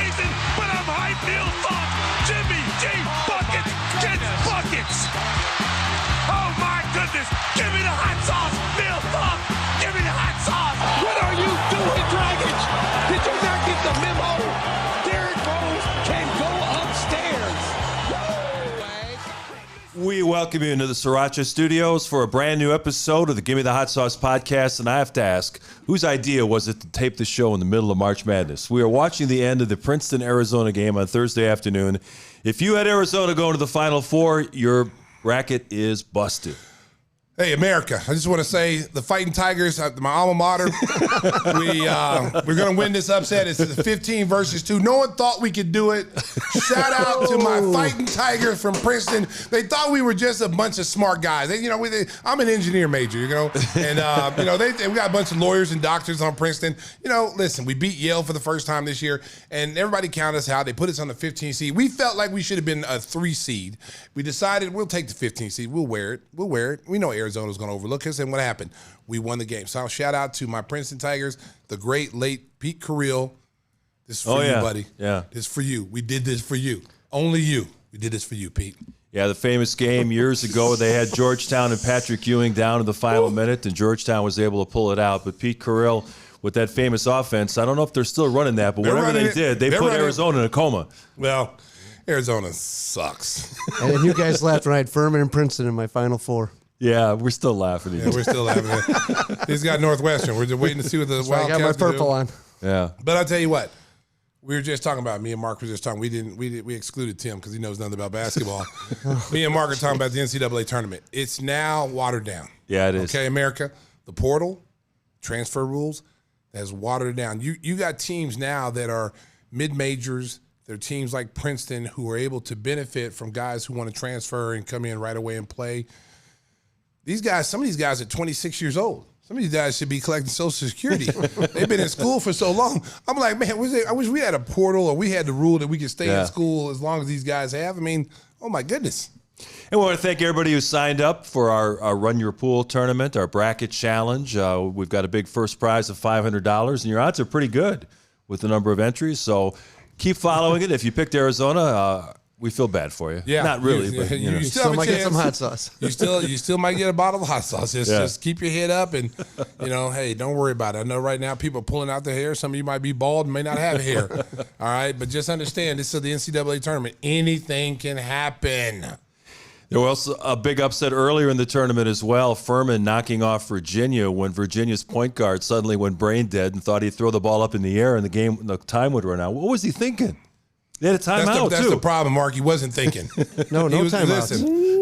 season, but I'm hyped. Neil Thought, Jimmy G buckets gets buckets. Oh my goodness! Give me the hot sauce, Neil Thought. Give me the hot sauce. What are you doing, Dragic? Did you not get the memo? Derrick Rose can go upstairs. We welcome you into the Sriracha Studios for a brand new episode of the Gimme the Hot Sauce podcast, and I have to ask, whose idea was it to tape the show in the middle of March Madness? We are watching the end of the Princeton-Arizona game on Thursday afternoon. If you had Arizona going to the Final Four, your bracket is busted. Hey, America, I just want to say the Fighting Tigers, my alma mater, we're going to win this upset. It's 15 versus 2. No one thought we could do it. Shout out to my Fighting Tigers from Princeton. They thought we were just a bunch of smart guys. I'm an engineer major, and, we got a bunch of lawyers and doctors on Princeton. Listen, we beat Yale for the first time this year, and everybody counted us out. They put us on the 15 seed. We felt like we should have been a 3 seed. We decided we'll take the 15 seed. We'll wear it. We know Arizona was going to overlook us, and what happened? We won the game. So shout out to my Princeton Tigers, the great late Pete Carril. This is for you, buddy. Yeah. This is for you. We did this for you. Only you. We did this for you, Pete. Yeah, the famous game years ago, they had Georgetown and Patrick Ewing down to the final minute, and Georgetown was able to pull it out. But Pete Carril, with that famous offense, I don't know if they're still running that, but whatever they did, they put Arizona in a coma. Well, Arizona sucks. And then you guys laughed when I had Furman and Princeton in my Final Four. Yeah, we're still laughing. Yeah, we're still laughing. He's got Northwestern. We're just waiting to see what the Wildcats I got my purple on. Yeah. But I'll tell you what. We were just talking about, me and Mark were just talking. We excluded Tim because he knows nothing about basketball. Me and Mark are talking about the NCAA tournament. It's now watered down. Yeah, it is. Okay, America, the portal, transfer rules, has watered it down. You got teams now that are mid-majors. They're teams like Princeton who are able to benefit from guys who want to transfer and come in right away and play. These guys, some of these guys are 26 years old. Some of these guys should be collecting Social Security. They've been in school for so long. I'm like, man, I wish we had a portal or we had the rule that we could stay in school as long as these guys have. I mean, oh my goodness. And we want to thank everybody who signed up for our Run Your Pool tournament, our bracket challenge. We've got a big first prize of $500, and your odds are pretty good with the number of entries. So keep following it. If you picked Arizona, we feel bad for you. Yeah, not really, but You still might get some hot sauce. You still might get a bottle of hot sauce. Just keep your head up, and hey, don't worry about it. I know right now people are pulling out their hair. Some of you might be bald and may not have hair. All right, but just understand this is the NCAA tournament. Anything can happen. There was a big upset earlier in the tournament as well. Furman knocking off Virginia when Virginia's point guard suddenly went brain dead and thought he'd throw the ball up in the air and the time would run out. What was he thinking? They had a timeout, That's the problem, Mark. He wasn't thinking. No timeout.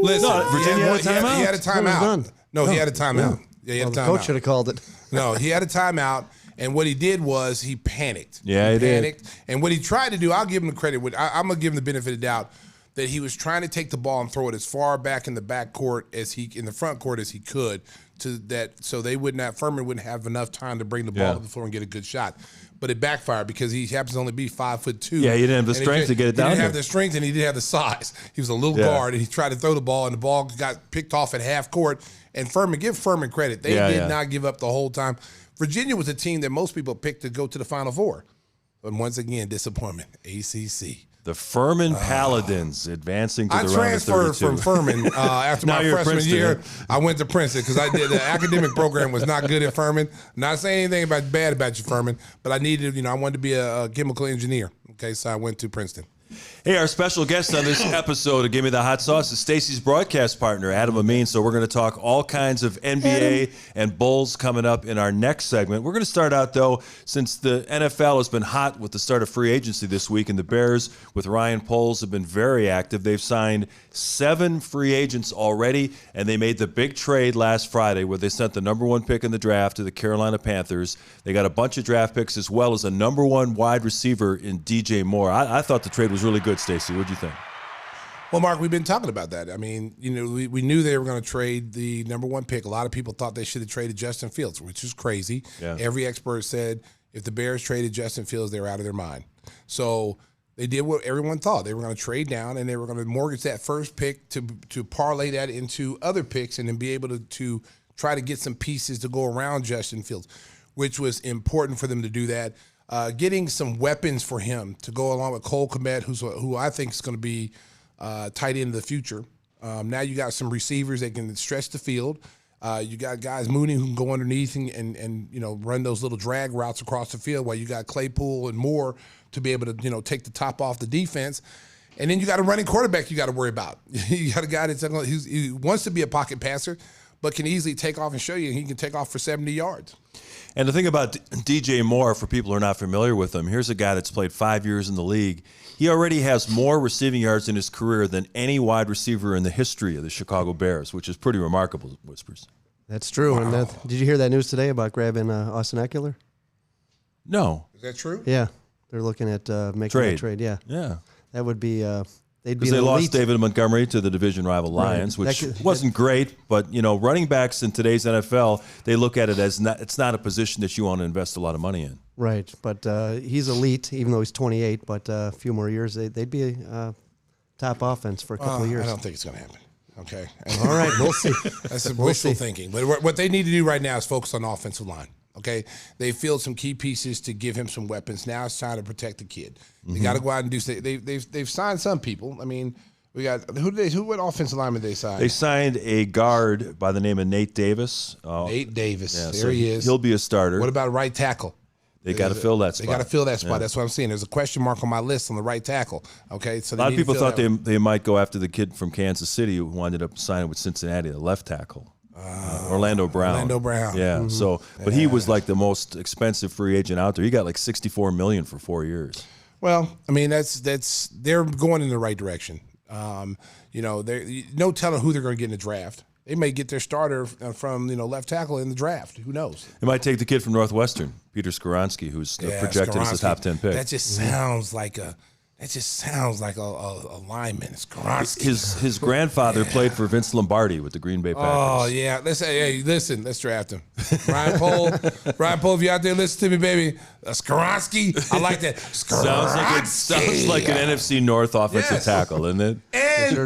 Listen. No, Virginia had a timeout? He had a timeout. No, he had a timeout. Yeah, he had a timeout. The coach should have called it. No, he had a timeout, and what he did was he panicked. Yeah, he panicked. And what he tried to do, I'll give him the credit. I'm going to give him the benefit of the doubt that he was trying to take the ball and throw it as far back in the back court in the front court as he could, so Furman wouldn't have enough time to bring the ball to the floor and get a good shot. But it backfired because he happens to only be 5'2". Yeah, he didn't have the strength to get it down. He didn't have the strength and he didn't have the size. He was a little guard and he tried to throw the ball and the ball got picked off at half court. And give Furman credit. They did not give up the whole time. Virginia was a team that most people picked to go to the Final Four. But once again, disappointment. ACC. The Furman Paladins advancing to the round of 32. I transferred from Furman after my freshman year. I went to Princeton because the academic program was not good at Furman. Not saying anything bad about you, Furman, but I wanted to be a chemical engineer. Okay, so I went to Princeton. Hey, our special guest on this episode of Gimme the Hot Sauce is Stacey's broadcast partner, Amin. So we're going to talk all kinds of NBA and Bulls coming up in our next segment. We're going to start out, though, since the NFL has been hot with the start of free agency this week, and the Bears with Ryan Poles have been very active. They've signed 7 free agents already, and they made the big trade last Friday where they sent the number 1 pick in the draft to the Carolina Panthers. They got a bunch of draft picks as well as a number 1 wide receiver in DJ Moore. I thought the trade was really good, Stacey. What do you think? Well, Mark, we've been talking about that. I mean, we knew they were going to trade the number 1 pick. A lot of people thought they should have traded Justin Fields, which is crazy. Yeah. Every expert said if the Bears traded Justin Fields, they were out of their mind. So they did what everyone thought. They were going to trade down, and they were going to mortgage that first pick to parlay that into other picks and then be able to try to get some pieces to go around Justin Fields, which was important for them to do that. getting some weapons for him to go along with Cole Kmet, who I think is going to be tight end of the future. Now you got some receivers that can stretch the field. You got guys Mooney who can go underneath and run those little drag routes across the field, while you got Claypool and Moore to be able to take the top off the defense. And then you got a running quarterback you got to worry about. You got a guy he wants to be a pocket passer, but can easily take off and show you he can take off for 70 yards. And the thing about DJ Moore, for people who are not familiar with him, here's a guy that's played 5 years in the league. He already has more receiving yards in his career than any wide receiver in the history of the Chicago Bears, which is pretty remarkable, Whispers. That's true. Wow. And did you hear that news today about grabbing Austin Eckler? No. Is that true? Yeah. They're looking at making a trade. Yeah. Yeah. That would be they'd be Because they an elite. lost David Montgomery to the division rival Lions, which wasn't great. But, running backs in today's NFL, they look at it as it's not a position that you want to invest a lot of money in. Right. But he's elite, even though he's 28. But a few more years, they'd be a top offense for a couple of years. I don't think it's going to happen. Okay. All right, we'll see. That's some wishful thinking. But what they need to do right now is focus on the offensive line. Okay, they filled some key pieces to give him some weapons. Now it's time to protect the kid. They got to go out and do. They've signed some people. I mean, we got what offensive lineman they signed? They signed a guard by the name of Nate Davis. Nate Davis. Yeah, there so he is. He'll be a starter. What about right tackle? They got to fill that spot. They got to fill that spot. Yeah. That's what I'm saying. There's a question mark on my list on the right tackle. Okay, so A lot of people thought they might go after the kid from Kansas City who ended up signing with Cincinnati, the left tackle. Orlando Brown. Orlando Brown. Yeah. So, but he was like the most expensive free agent out there. He got like $64 million for 4 years. Well, I mean they're going in the right direction. No telling who they're going to get in the draft. They may get their starter from left tackle in the draft. Who knows? They might take the kid from Northwestern, Peter Skoronski, who's projected as a top 10 pick. That just sounds like a lineman. It's Skoronski. His grandfather played for Vince Lombardi with the Green Bay Packers. Oh yeah, let's draft him. Ryan Pohl, if you out there, listen to me, baby. Skoronski, I like that. Sounds like an NFC North offensive tackle, isn't it? And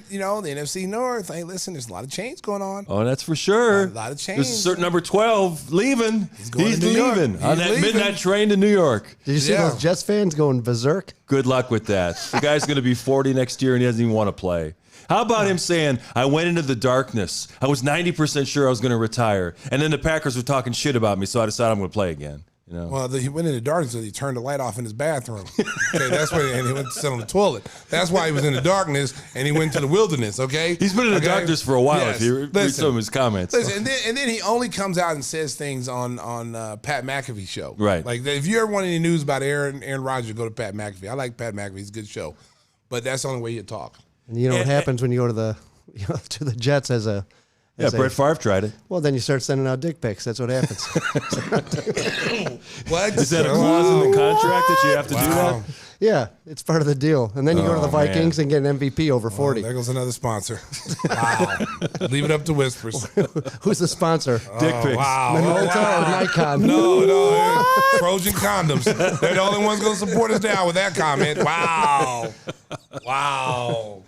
the NFC North. Hey, listen, there's a lot of change going on. Oh, that's for sure. A lot of change. There's a certain number 12 leaving. He's going to New York. leaving on that midnight train to New York. Did you see those Jets fans going berserk? Good luck with that. The guy's going to be 40 next year, and he doesn't even want to play. How about him saying, I went into the darkness. I was 90% sure I was going to retire. And then the Packers were talking shit about me, so I decided I'm going to play again. Well, he went in the darkness because he turned the light off in his bathroom. Okay, that's why, and he went to sit on the toilet. That's why he was in the darkness, and he went to the wilderness. Okay, he's been in the darkness for a while. Yes. If you read some of his comments, and then he only comes out and says things on Pat McAfee's show. Right. Like if you ever want any news about Aaron Rodgers, go to Pat McAfee. I like Pat McAfee; he's a good show, but that's the only way you talk. And you know what happens when you go to the Jets as a Brett Favre tried it. Well, then you start sending out dick pics. That's what happens. What? Is that a clause in the contract that you have to do that? Yeah, it's part of the deal. And then you go to the Vikings and get an MVP over 40. There goes another sponsor. Wow. Leave it up to Whispers. Who's the sponsor? Dick pics. Wow. Matute or Nikon? No. Trojan condoms. They're the only ones going to support us now with that comment. Wow.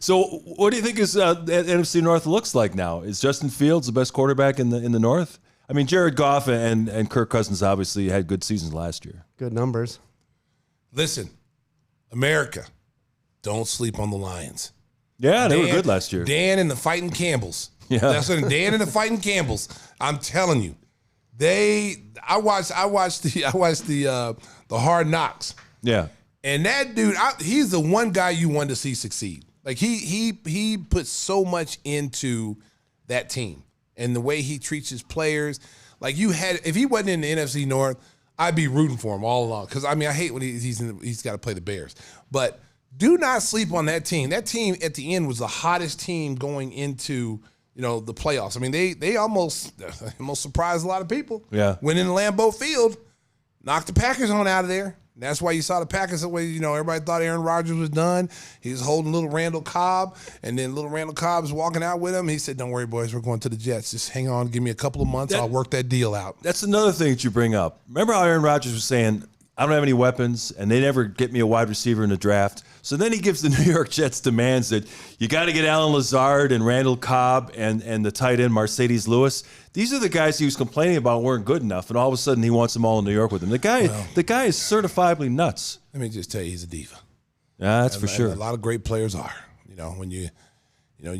So, what do you think is NFC North looks like now? Is Justin Fields the best quarterback in the North? I mean, Jared Goff and Kirk Cousins obviously had good seasons last year. Good numbers. Listen, America, don't sleep on the Lions. Yeah, they were good last year. Dan and the Fighting Campbells. Yeah. That's what Dan and the Fighting Campbells. I'm telling you, I watched the Hard Knocks. Yeah. And that dude, he's the one guy you want to see succeed. Like he put so much into that team and the way he treats his players. Like if he wasn't in the NFC North, I'd be rooting for him all along. Because I hate when he's got to play the Bears. But do not sleep on that team. That team at the end was the hottest team going into the playoffs. I mean they almost surprised a lot of people. Yeah, went in Lambeau Field, knocked the Packers on out of there. That's why you saw the Packers the way, everybody thought Aaron Rodgers was done. He was holding little Randall Cobb, and then little Randall Cobb was walking out with him. He said, don't worry, boys, we're going to the Jets. Just hang on, give me a couple of months. I'll work that deal out. That's another thing that you bring up. Remember how Aaron Rodgers was saying, I don't have any weapons, and they never get me a wide receiver in the draft. So then he gives the New York Jets demands that you got to get Alan Lazard and Randall Cobb and the tight end Mercedes Lewis. These are the guys he was complaining about weren't good enough, and all of a sudden he wants them all in New York with him. The guy is certifiably nuts. Let me just tell you, he's a diva. Yeah, that's for sure. A lot of great players are. When you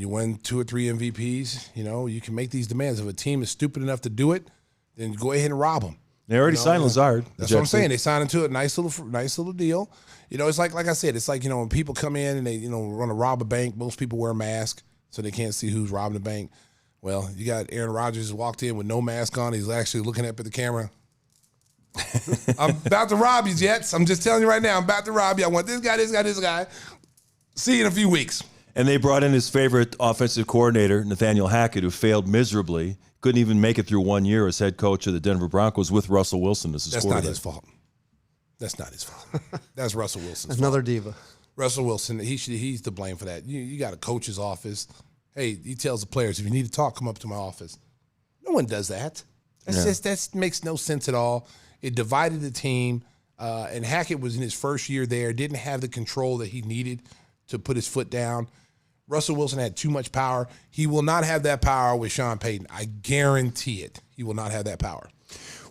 win 2 or 3 MVPs, you can make these demands. If a team is stupid enough to do it, then go ahead and rob them. They already signed Lazard. That's what I'm saying. They signed into a nice little deal. It's like I said, it's like, when people come in and they, want to rob a bank, most people wear a mask so they can't see who's robbing the bank. Well, you got Aaron Rodgers walked in with no mask on. He's actually looking up at the camera. I'm about to rob you, Jets. I'm just telling you right now, I'm about to rob you. I want this guy, this guy, this guy. See you in a few weeks. And they brought in his favorite offensive coordinator, Nathaniel Hackett, who failed miserably. Couldn't even make it through 1 year as head coach of the Denver Broncos with Russell Wilson as his quarterback. That's not his fault. That's Russell Wilson's Another fault. diva. Russell Wilson, he's to blame for that. You got a coach's office. Hey, he tells the players, if you need to talk, come up to my office. No one does that. That makes no sense at all. It divided the team, and Hackett was in his first year there, didn't have the control that he needed to put his foot down. Russell Wilson had too much power. He will not have that power with Sean Payton. I guarantee it. He will not have that power.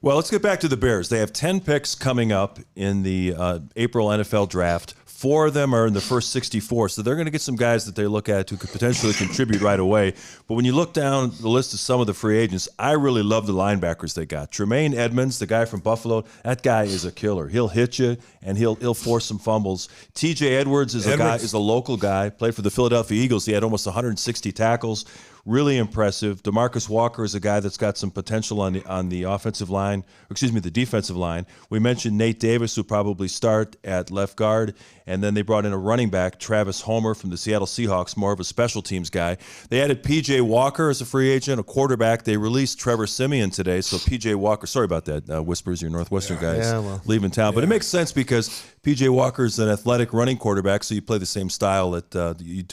Well, let's get back to the Bears. They have 10 picks coming up in the April NFL draft. 4 of them are in the first 64, so they're going to get some guys that they look at who could potentially contribute right away. But when you look down the list of some of the free agents, I really love the linebackers they got. Tremaine Edmonds, the guy from Buffalo, that guy is a killer. He'll hit you, and he'll force some fumbles. T.J. Edwards is a local guy, played for the Philadelphia Eagles. He had almost 160 tackles. Really impressive. DeMarcus Walker is a guy that's got some potential on the offensive line, the defensive line. We mentioned Nate Davis, who probably start at left guard, and then they brought in a running back, Travis Homer from the Seattle Seahawks, more of a special teams guy. They added P.J. Walker as a free agent, a quarterback. They released Trevor Siemian today, so P.J. Walker, sorry about that, Whispers, your Northwestern guys leaving town. But it makes sense because P.J. Walker is an athletic running quarterback, so you play the same style that you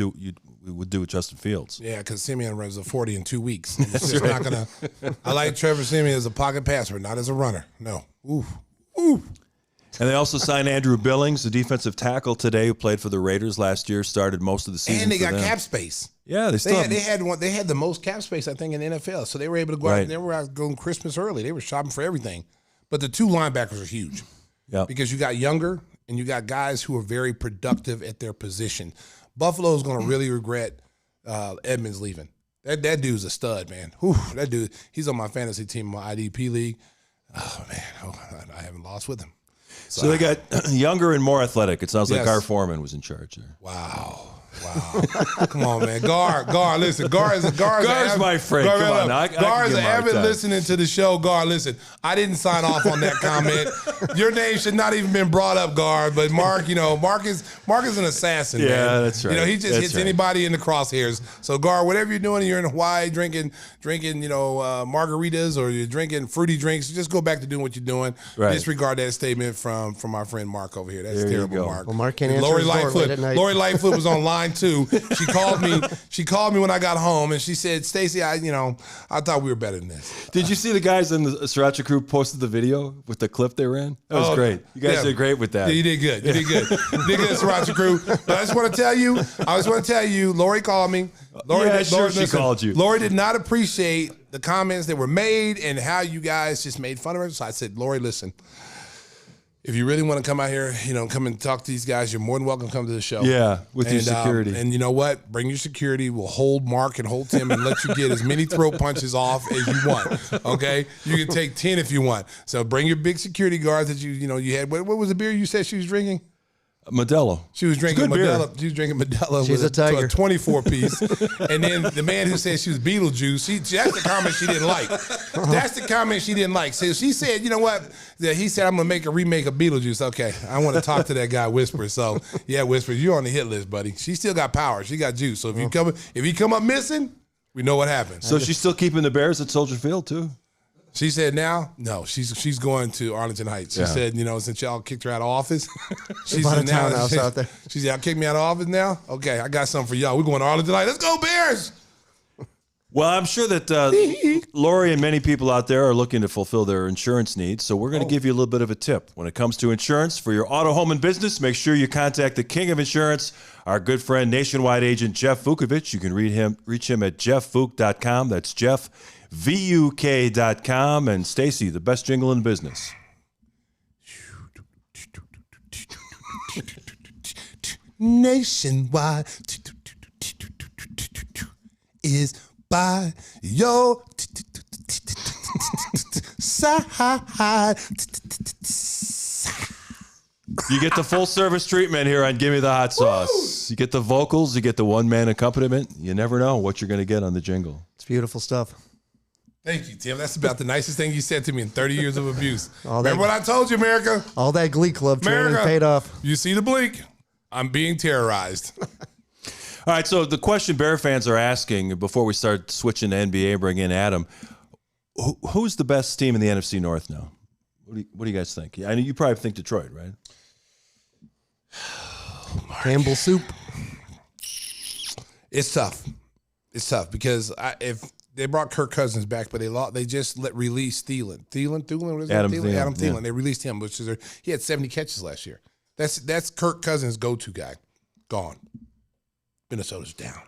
would do with Justin Fields. Yeah, because Siemian runs a 40 in 2 weeks. It's just not gonna. I like Trevor Siemian as a pocket passer, not as a runner. No. Ooh. And they also signed Andrew Billings, the defensive tackle today, who played for the Raiders last year, started most of the season. And they got cap space. Yeah, they had the most cap space, I think, in the NFL. So they were able to go out. They were out going Christmas early. They were shopping for everything. But the 2 linebackers are huge. Yeah. Because you got younger and you got guys who are very productive at their position. Buffalo is going to really regret Edmonds leaving. That dude's a stud, man. Whew, that dude, he's on my fantasy team, my IDP league. Oh, man, I haven't lost with him. So they got younger and more athletic. It sounds like Gar Foreman was in charge there. Wow. Come on, man. Gar, listen. Gar's my friend. Come on. Gar is avid listening to the show. Gar, listen. I didn't sign off on that comment. Your name should not even been brought up, Gar. But Mark, Mark is an assassin, man. Yeah, that's right. He just hits anybody in the crosshairs. So Gar, whatever you're doing, you're in Hawaii drinking, margaritas, or you're drinking fruity drinks. Just go back to doing what you're doing. Right. Disregard that statement from our friend Mark over here. That's terrible, Mark. Well, Mark can't answer his door late at night. Lori Lightfoot was on line too. She called me when I got home, and she said, "Stacey, I thought we were better than this." Did you see the guys in the Sriracha crew posted the video with the clip they ran? That was great. You guys did great with that. Yeah, you did good. You did good, Sriracha crew. But I just want to tell you, Lori called me. She called you. Lori did not appreciate the comments that were made and how you guys just made fun of her. So I said, Lori, listen. If you really want to come out here, come and talk to these guys, you're more than welcome to come to the show. Yeah, with your security. And you know what? Bring your security. We'll hold Mark and hold Tim and let you get as many throat punches off as you want. Okay? You can take 10 if you want. So bring your big security guards that you had. What was the beer you said she was drinking? Modelo. She was drinking Modelo. She was drinking Modelo. She's a tiger. A 24-piece. And then the man who said she was Beetlejuice, that's the comment she didn't like. That's the comment she didn't like. So she said, you know what? He said, I'm going to make a remake of Beetlejuice. Okay, I want to talk to that guy, Whisper. So, yeah, Whisper, you're on the hit list, buddy. She still got power. She got juice. So if you come up missing, we know what happened. So she's still keeping the Bears at Soldier Field, too? She said now, no, she's going to Arlington Heights. She said, since y'all kicked her out of office, she said now out there. She said, y'all kicked me out of office now? Okay, I got something for y'all. We're going to Arlington Heights. Let's go Bears. Well, I'm sure that Lori and many people out there are looking to fulfill their insurance needs, so we're going to give you a little bit of a tip. When it comes to insurance for your auto, home, and business, make sure you contact the king of insurance, our good friend, nationwide agent Jeff Vukovich. You can reach him at jeffvuk.com. That's Jeff, VUK.com. And Stacey, the best jingle in business. Nationwide is by your side. You get the full service treatment here on Gimme the Hot Sauce. Woo! You get the vocals, you get the one-man accompaniment. You never know what you're going to get on the jingle. It's beautiful stuff. Thank you, Tim. That's about the nicest thing you said to me in 30 years of abuse. Remember what I told you, America? All that Glee Club training paid off. You see the blink? I'm being terrorized. All right, so the question Bear fans are asking before we start switching to NBA and bring in Adam, who's the best team in the NFC North now? What do you guys think? I know you probably think Detroit, right? Campbell soup. It's tough. It's tough because if they brought Kirk Cousins back, but they just released Thielen. What is Adam that? Thielen. Adam Thielen. Yeah. They released him, he had 70 catches last year. That's Kirk Cousins' go-to guy. Gone. Minnesota's down.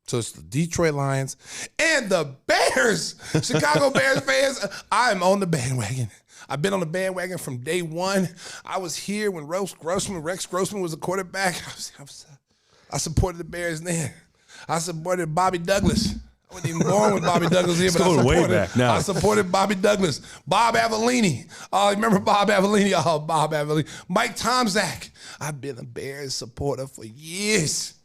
So it's the Detroit Lions and the Bears. Chicago Bears fans, I'm on the bandwagon. I've been on the bandwagon from day one. I was here when Rex Grossman was a quarterback. I supported the Bears then. I supported Bobby Douglas. I wasn't even born with Bobby Douglas here, but I supported Bobby Douglas. Bob Avellini. Oh, remember Bob Avellini? Oh, Bob Avellini. Mike Tomczak. I've been a Bears supporter for years.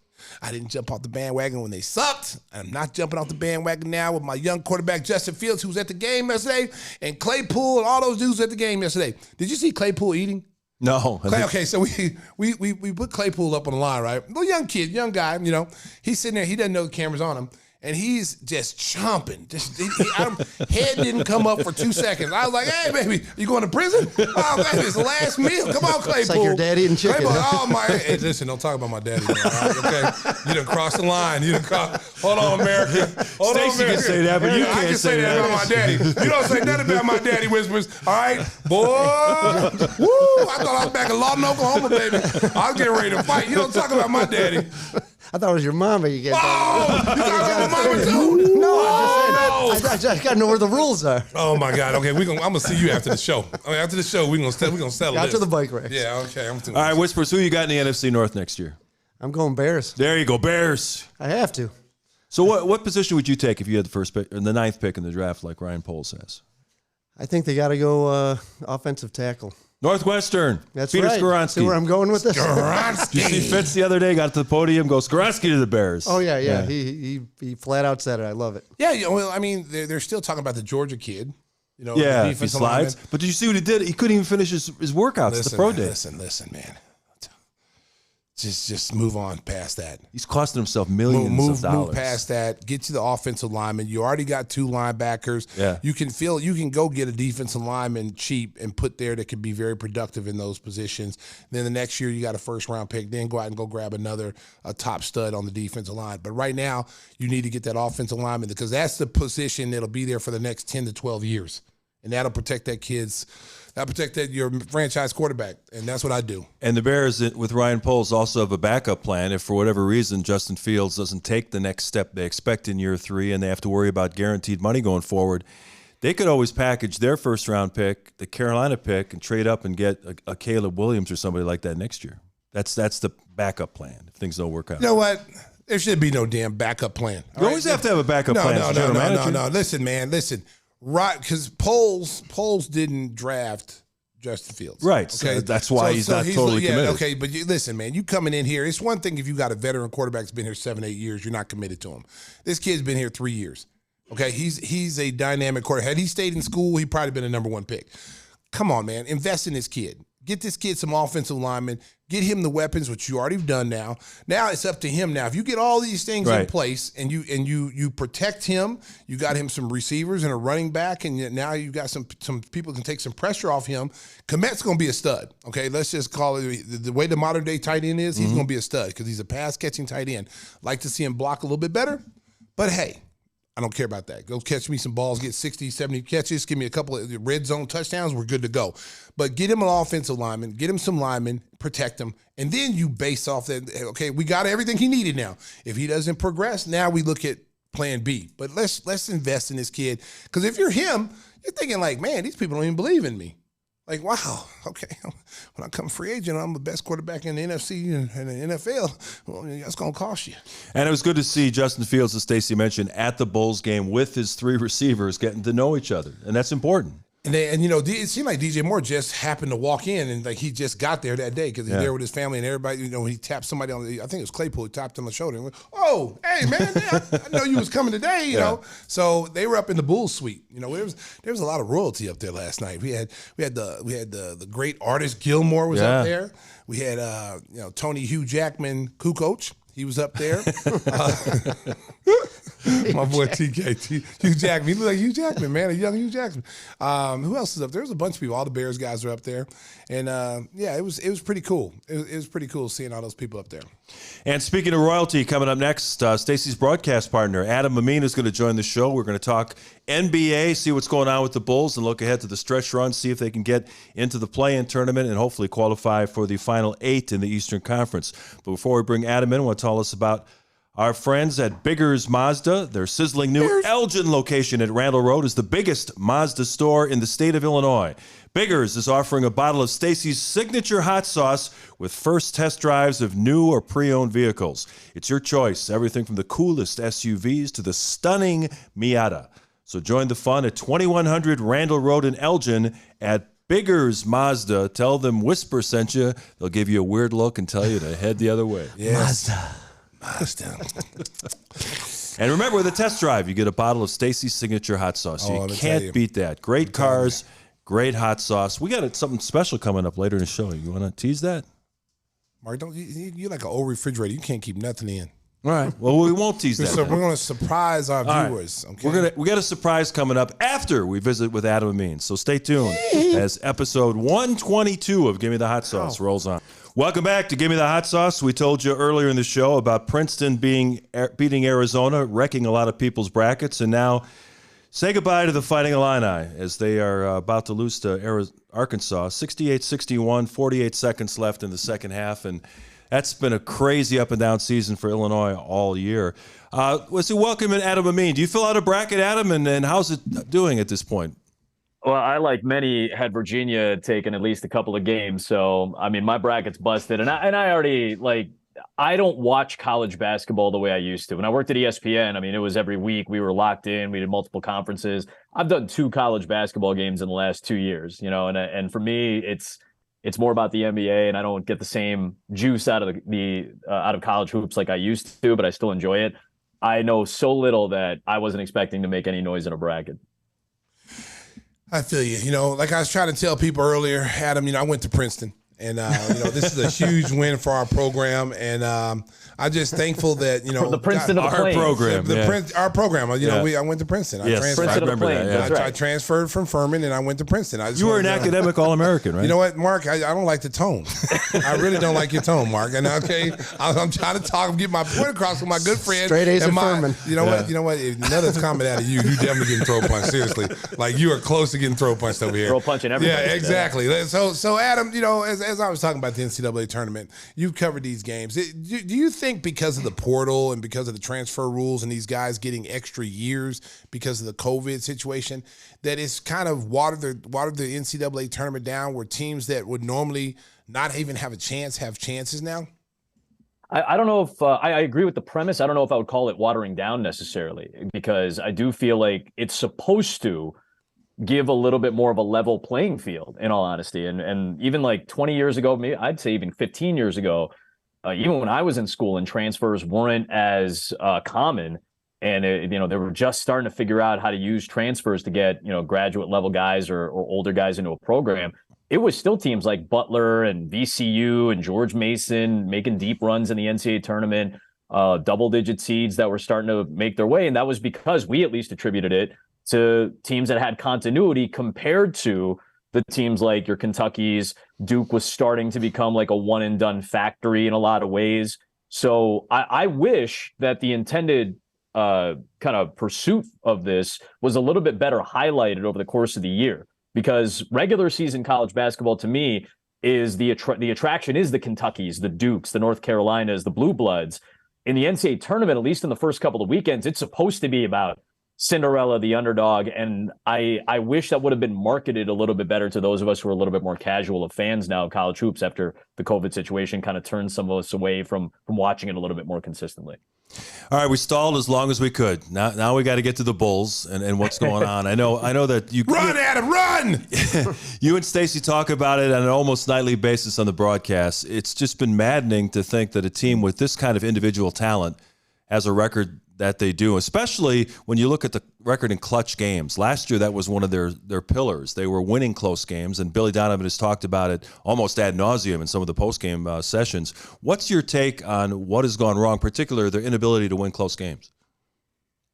I didn't jump off the bandwagon when they sucked. I'm not jumping off the bandwagon now with my young quarterback, Justin Fields, who was at the game yesterday, and Claypool and all those dudes at the game yesterday. Did you see Claypool eating? No. Okay, so we put Claypool up on the line, right? Little young kid, young guy, He's sitting there. He doesn't know the camera's on him. And he's just chomping. Head didn't come up for 2 seconons. I was like, hey, baby, you going to prison? Oh, baby, it's the last meal. Come on, Claypool. It's like your daddy and chicken. Oh, my. Hey, listen, don't talk about my daddy. Man, right? Okay? You done crossed the line. Hold on, America. Stacey can say that, but you can't I can say that about my daddy. You don't say nothing about my daddy, Whispers. All right? Boy. Woo. I thought I was back in Lawton, Oklahoma, baby. I was getting ready to fight. You don't talk about my daddy. I thought it was your mama. You get. Oh, you talking about my mama too? No, I just got to know where the rules are. Oh my God. Okay, I'm gonna see you after the show. After the show, we're gonna settle Got this. to the bike race. Yeah. Okay. All right, Whispers. Who you got in the NFC North next year? I'm going Bears. There you go, Bears. I have to. So what position would you take if you had the first pick or the 9th pick in the draft, like Ryan Poles says? I think they got to go offensive tackle. Northwestern. That's Peter right. Skoronski. See where I'm going with this? Skoronski. Did you see Fitz the other day? Got to the podium, go Skoronski to the Bears. Oh yeah. He flat out said it. I love it. Yeah. Well, I mean, they're still talking about the Georgia kid. Yeah, if he slides. But did you see what he did? He couldn't even finish his workouts at the pro day. Listen, man. Just move on past that. He's costing himself millions of dollars. Move past that. Get to the offensive lineman. You already got 2 linebackers. Yeah. You can go get a defensive lineman cheap and put there that could be very productive in those positions. Then the next year you got a first-round pick. Then go out and go grab a top stud on the defensive line. But right now you need to get that offensive lineman because that's the position that'll be there for the next 10 to 12 years. And that'll protect your franchise quarterback, and that's what I do. And the Bears, with Ryan Poles, also have a backup plan. If for whatever reason Justin Fields doesn't take the next step they expect in year 3 and they have to worry about guaranteed money going forward, they could always package their first-round pick, the Carolina pick, and trade up and get a Caleb Williams or somebody like that next year. That's the backup plan if things don't work out. You know what? There should be no damn backup plan. You always have to have a backup plan. No. Listen, man. Listen. Right, because Poles didn't draft Justin Fields. Right. Okay, so that's why he's not totally committed. Okay, but listen, man, you coming in here. It's one thing if you got a veteran quarterback that's been here 7-8 years, you're not committed to him. This kid's been here 3 years. Okay, he's a dynamic quarterback. Had he stayed in school, he'd probably been a number 1 pick. Come on, man, invest in this kid. Get this kid some offensive linemen. Get him the weapons, which you already have done now. Now it's up to him. Now, if you get all these things in place and you protect him, you got him some receivers and a running back, and now you got some people can take some pressure off him. Komet's going to be a stud. Okay, let's just call it the way the modern day tight end is. He's going to be a stud because he's a pass catching tight end. Like to see him block a little bit better. But hey, I don't care about that. Go catch me some balls, get 60, 70 catches, give me a couple of red zone touchdowns, we're good to go. But get him an offensive lineman, get him some linemen, protect him, and then you base off that, okay, we got everything he needed now. If he doesn't progress, now we look at plan B. But let's invest in this kid. Because if you're him, you're thinking like, man, these people don't even believe in me. Like, wow, okay, when I come free agent, I'm the best quarterback in the NFC and the NFL. Well, that's going to cost you. And it was good to see Justin Fields, as Stacey mentioned, at the Bulls game with his 3 receivers getting to know each other. And that's important. And it seemed like DJ Moore just happened to walk in, and like he just got there that day because he's there with his family and everybody. He tapped somebody on I think it was Claypool. He tapped on the shoulder and went, "Oh, hey man, I know you was coming today." You know, so they were up in the Bulls suite. There was a lot of royalty up there last night. We had the great artist Gilmore was up there. We had Tony Hugh Jackman, Kukoc. He was up there. My boy TK, Hugh Jackman. He looked like Hugh Jackman, man, a young Hugh Jackman. Who else is up there? There was a bunch of people. All the Bears guys were up there. And, it was pretty cool. It was pretty cool seeing all those people up there. And speaking of royalty, coming up next, Stacey's broadcast partner, Amin, is going to join the show. We're going to talk NBA, see what's going on with the Bulls, and look ahead to the stretch run, see if they can get into the play-in tournament and hopefully qualify for the final 8 in the Eastern Conference. But before we bring Adam in, I want to tell us about our friends at Biggers Mazda. Their sizzling new Elgin location at Randall Road is the biggest Mazda store in the state of Illinois. Biggers is offering a bottle of Stacey's signature hot sauce with first test drives of new or pre-owned vehicles. It's your choice, everything from the coolest SUVs to the stunning Miata. So join the fun at 2100 Randall Road in Elgin at Biggers Mazda. Tell them Whisper sent you. They'll give you a weird look and tell you to head the other way. Yes. Mazda. And remember, with a test drive, you get a bottle of Stacey's signature hot sauce. You can't beat that. Great cars, great hot sauce. We got something special coming up later in the show. You want to tease that? Mark, you're like an old refrigerator. You can't keep nothing in. All right. Well, we won't tease that. So we're going to surprise our viewers. Right. Okay? We got a surprise coming up after we visit with Amin. So stay tuned as episode 122 of Gimme the Hot Sauce rolls on. Welcome back to Gimme the Hot Sauce. We told you earlier in the show about Princeton beating Arizona, wrecking a lot of people's brackets, and now say goodbye to the Fighting Illini as they are about to lose to Arkansas. 68-61, 48 seconds left in the second half, and that's been a crazy up and down season for Illinois all year. Let's welcome in Adam Amin. Do you fill out a bracket, Adam, and how's it doing at this point? Well, I, like many, had Virginia taken at least a couple of games. So, I mean, my bracket's busted. And I already, I don't watch college basketball the way I used to. When I worked at ESPN, I mean, it was every week. We were locked in. We did multiple conferences. I've done 2 college basketball games in the last 2 years, and for me, it's more about the NBA, and I don't get the same juice out of out of college hoops like I used to, but I still enjoy it. I know so little that I wasn't expecting to make any noise in a bracket. I feel you. Like I was trying to tell people earlier, Adam, I went to Princeton. And, this is a huge win for our program. And I'm just thankful that, For the Princeton of the our program. Our program. I went to Princeton. I transferred from Furman and I went to Princeton. You were an academic All-American, right? You know what, Mark? I don't like the tone. I really don't like your tone, Mark. And I'm trying to talk and get my point across with my good friend. Straight A's at Furman. You know what? If another comment out of you definitely getting throw punched. Seriously. Like you are close to getting throw punched over here. Throw punching everybody. Yeah, exactly. So Adam, as I was talking about the NCAA tournament, you've covered these games. Do you think because of the portal and because of the transfer rules and these guys getting extra years because of the COVID situation, that it's kind of watered the NCAA tournament down where teams that would normally not even have a chance have chances now? I don't know if I agree with the premise. I don't know if I would call it watering down necessarily, because I do feel like it's supposed to give a little bit more of a level playing field, in all honesty. And even like 20 years ago, maybe I'd say even 15 years ago, even when I was in school and transfers weren't as common, and they were just starting to figure out how to use transfers to get graduate level guys or older guys into a program. It was still teams like Butler and VCU and George Mason making deep runs in the NCAA tournament, double-digit seeds that were starting to make their way, and that was because we at least attributed it to teams that had continuity compared to the teams like your Kentuckys. Duke was starting to become like a one-and-done factory in a lot of ways. So I wish that the intended kind of pursuit of this was a little bit better highlighted over the course of the year, because regular season college basketball to me is the attraction is the Kentuckys, the Dukes, the North Carolinas, the Blue Bloods. In the NCAA tournament, at least in the first couple of weekends, it's supposed to be about Cinderella, the underdog. And I wish that would have been marketed a little bit better to those of us who are a little bit more casual of fans now of college hoops after the COVID situation kind of turned some of us away from watching it a little bit more consistently. All right, we stalled as long as we could. Now we got to get to the Bulls and what's going on. I know that you run, Adam, run. You and Stacey talk about it on an almost nightly basis on the broadcast. It's just been maddening to think that a team with this kind of individual talent has a record that they do, especially when you look at the record in clutch games. Last year, that was one of their pillars. They were winning close games, and Billy Donovan has talked about it almost ad nauseum in some of the post-game sessions. What's your take on what has gone wrong, particularly their inability to win close games?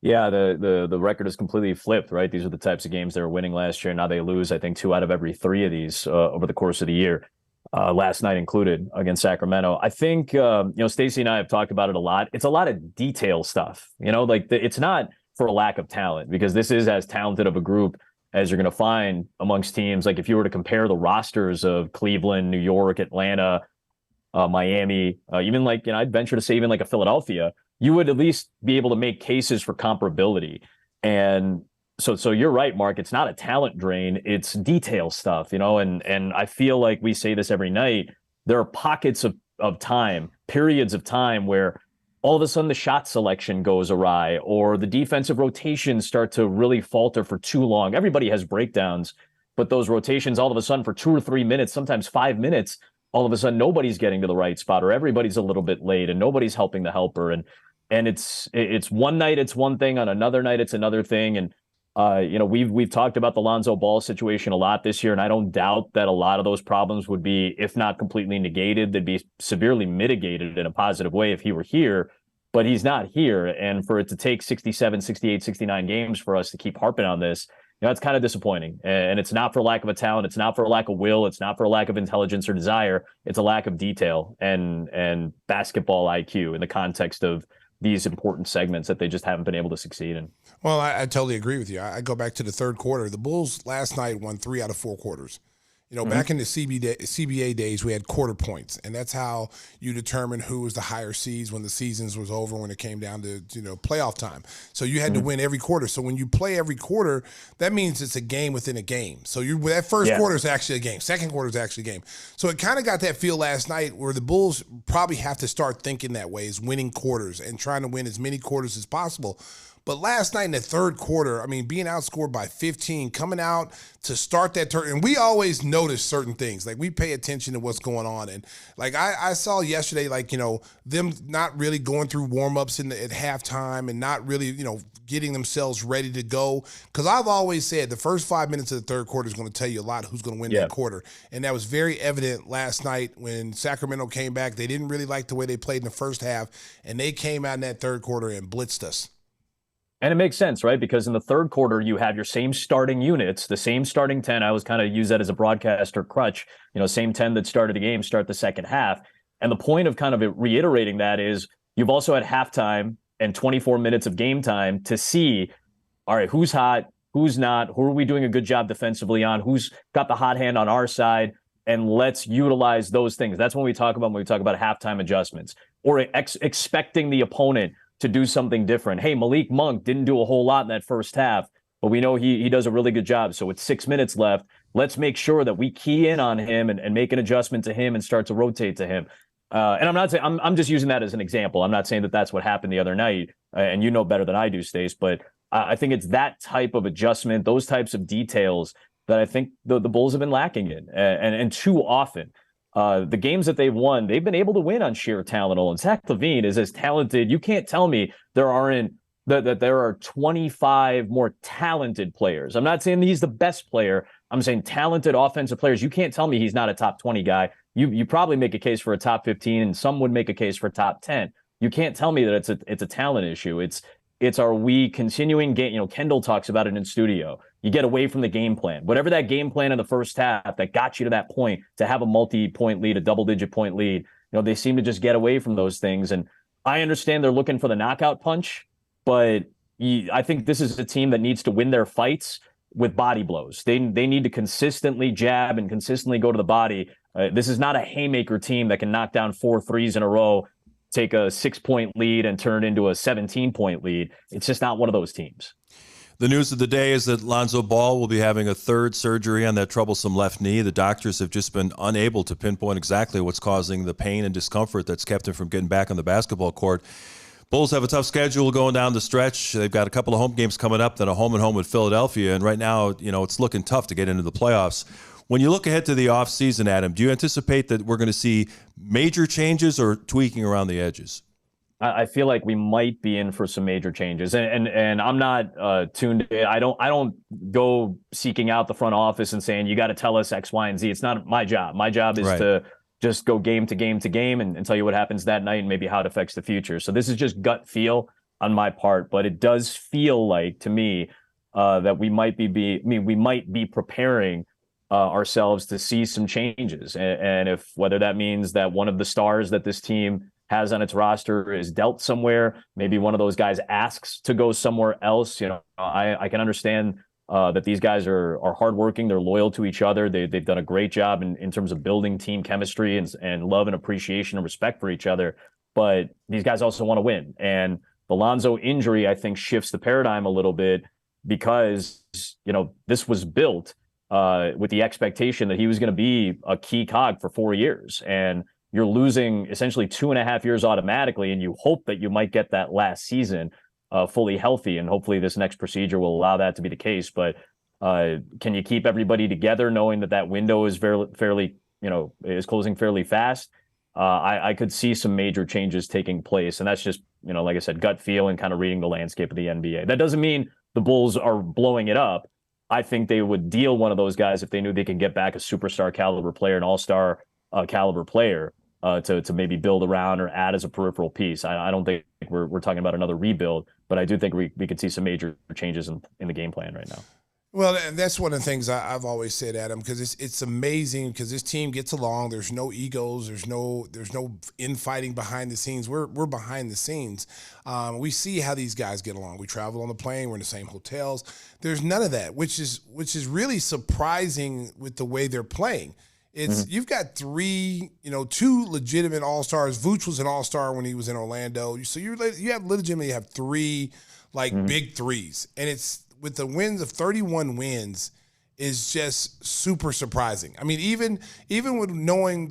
Yeah, the record is completely flipped, right? These are the types of games they were winning last year. Now they lose, I think, 2 out of every 3 of these over the course of the year. Last night included against Sacramento. I think, Stacey and I have talked about it a lot. It's a lot of detail stuff, it's not for a lack of talent, because this is as talented of a group as you're going to find amongst teams. Like if you were to compare the rosters of Cleveland, New York, Atlanta, Miami, even I'd venture to say even like a Philadelphia, you would at least be able to make cases for comparability. And So you're right, Mark. It's not a talent drain. It's detail stuff, and I feel like we say this every night. There are pockets of time, periods of time where all of a sudden the shot selection goes awry or the defensive rotations start to really falter for too long. Everybody has breakdowns, but those rotations all of a sudden for 2 or 3 minutes, sometimes 5 minutes, all of a sudden nobody's getting to the right spot or everybody's a little bit late and nobody's helping the helper. And it's one night it's one thing, on another night it's another thing. And we've talked about the Lonzo Ball situation a lot this year, and I don't doubt that a lot of those problems would be, if not completely negated, they'd be severely mitigated in a positive way if he were here, but he's not here. And for it to take 67, 68, 69 games for us to keep harping on this, it's kind of disappointing. And it's not for lack of a talent. It's not for a lack of will. It's not for a lack of intelligence or desire. It's a lack of detail and basketball IQ in the context of these important segments that they just haven't been able to succeed in. Well, I totally agree with you. I go back to the third quarter. The Bulls last night won 3 out of 4 quarters. Back in the CBA days, we had quarter points, and that's how you determine who was the higher seeds when the seasons was over, when it came down to playoff time. So you had to win every quarter. So when you play every quarter, that means it's a game within a game. So that first quarter is actually a game. Second quarter is actually a game. So it kind of got that feel last night where the Bulls probably have to start thinking that way, is winning quarters and trying to win as many quarters as possible. But last night in the third quarter, being outscored by 15, coming out to start that turn, and we always notice certain things. Like, we pay attention to what's going on. And, I saw yesterday, them not really going through warm-ups at halftime and not really, getting themselves ready to go. Because I've always said the first 5 minutes of the third quarter is going to tell you a lot who's going to win that quarter. And that was very evident last night when Sacramento came back. They didn't really like the way they played in the first half, and they came out in that third quarter and blitzed us. And it makes sense, right? Because in the third quarter, you have your same starting units, the same starting 10. I always kind of use that as a broadcaster crutch, same 10 that started the game, start the second half. And the point of kind of reiterating that is you've also had halftime and 24 minutes of game time to see, all right, who's hot, who's not, who are we doing a good job defensively on, who's got the hot hand on our side, and let's utilize those things. That's when we talk about halftime adjustments or expecting the opponent to do something different. Hey, Malik Monk didn't do a whole lot in that first half, but we know he does a really good job. So with 6 minutes left, let's make sure that we key in on him and make an adjustment to him and start to rotate to him. And I'm not saying, I'm just using that as an example. I'm not saying that that's what happened the other night, and you know better than I do, Stace, but I think it's that type of adjustment, those types of details that I think the Bulls have been lacking in, and too often. The games that they've won, they've been able to win on sheer talent alone. Zach LaVine is as talented. You can't tell me that there are 25 more talented players. I'm not saying he's the best player. I'm saying talented offensive players. You can't tell me he's not a top 20 guy. You probably make a case for a top 15, and some would make a case for top 10. You can't tell me that it's a talent issue. It's are we continuing game? Kendall talks about it in studio. You get away from the game plan. Whatever that game plan in the first half that got you to that point, to have a multi-point lead, a double-digit point lead, they seem to just get away from those things. And I understand they're looking for the knockout punch, but I think this is a team that needs to win their fights with body blows. They need to consistently jab and consistently go to the body. This is not a haymaker team that can knock down 4 threes in a row, take a 6-point lead and turn it into a 17-point lead. It's just not one of those teams. The news of the day is that Lonzo Ball will be having a 3rd surgery on that troublesome left knee. The doctors have just been unable to pinpoint exactly what's causing the pain and discomfort that's kept him from getting back on the basketball court. Bulls have a tough schedule going down the stretch. They've got a couple of home games coming up, then a home-and-home with Philadelphia, and right now, it's looking tough to get into the playoffs. When you look ahead to the offseason, Adam, do you anticipate that we're going to see major changes or tweaking around the edges? I feel like we might be in for some major changes, and I'm not tuned in. I don't go seeking out the front office and saying you got to tell us X, Y, and Z. It's not my job. My job is to just go game to game to game and tell you what happens that night and maybe how it affects the future. So this is just gut feel on my part, but it does feel like to me that we might be preparing ourselves to see some changes, and if whether that means that one of the stars that this team has on its roster is dealt somewhere, maybe one of those guys asks to go somewhere else. I can understand that these guys are hardworking. They're loyal to each other. They've done a great job in terms of building team chemistry and love and appreciation and respect for each other. But these guys also want to win. And the Lonzo injury, I think, shifts the paradigm a little bit because, this was built with the expectation that he was going to be a key cog for 4 years. And you're losing essentially 2.5 years automatically, and you hope that you might get that last season fully healthy, and hopefully this next procedure will allow that to be the case. But can you keep everybody together knowing that window is fairly is closing fairly fast? I could see some major changes taking place, and that's just, like I said, gut feel and kind of reading the landscape of the NBA. That doesn't mean the Bulls are blowing it up. I think they would deal one of those guys if they knew they could get back a superstar caliber player, an all-star caliber player, to maybe build around or add as a peripheral piece. I don't think we're talking about another rebuild, but I do think we could see some major changes in the game plan right now. Well, and that's one of the things I've always said, Adam, because it's amazing because this team gets along. There's no egos. There's no infighting behind the scenes. We're behind the scenes. We see how these guys get along. We travel on the plane. We're in the same hotels. There's none of that, which is really surprising with the way they're playing. You've got 2 legitimate all-stars. Vooch was an all-star when he was in Orlando. So you have 3 big threes, and it's with the wins of 31 wins is just super surprising. I mean, even with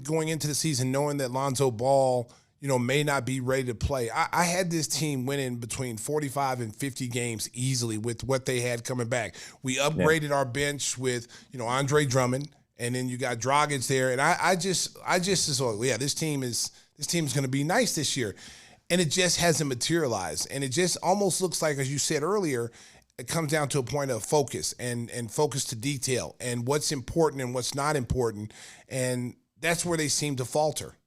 going into the season, knowing that Lonzo Ball, may not be ready to play, I had this team winning between 45 and 50 games easily with what they had coming back. We upgraded our bench with, Andre Drummond, and then you got Dragic there, and I just thought, this team is going to be nice this year, and it just hasn't materialized, and it just almost looks like, as you said earlier, it comes down to a point of focus and focus to detail and what's important and what's not important, and that's where they seem to falter.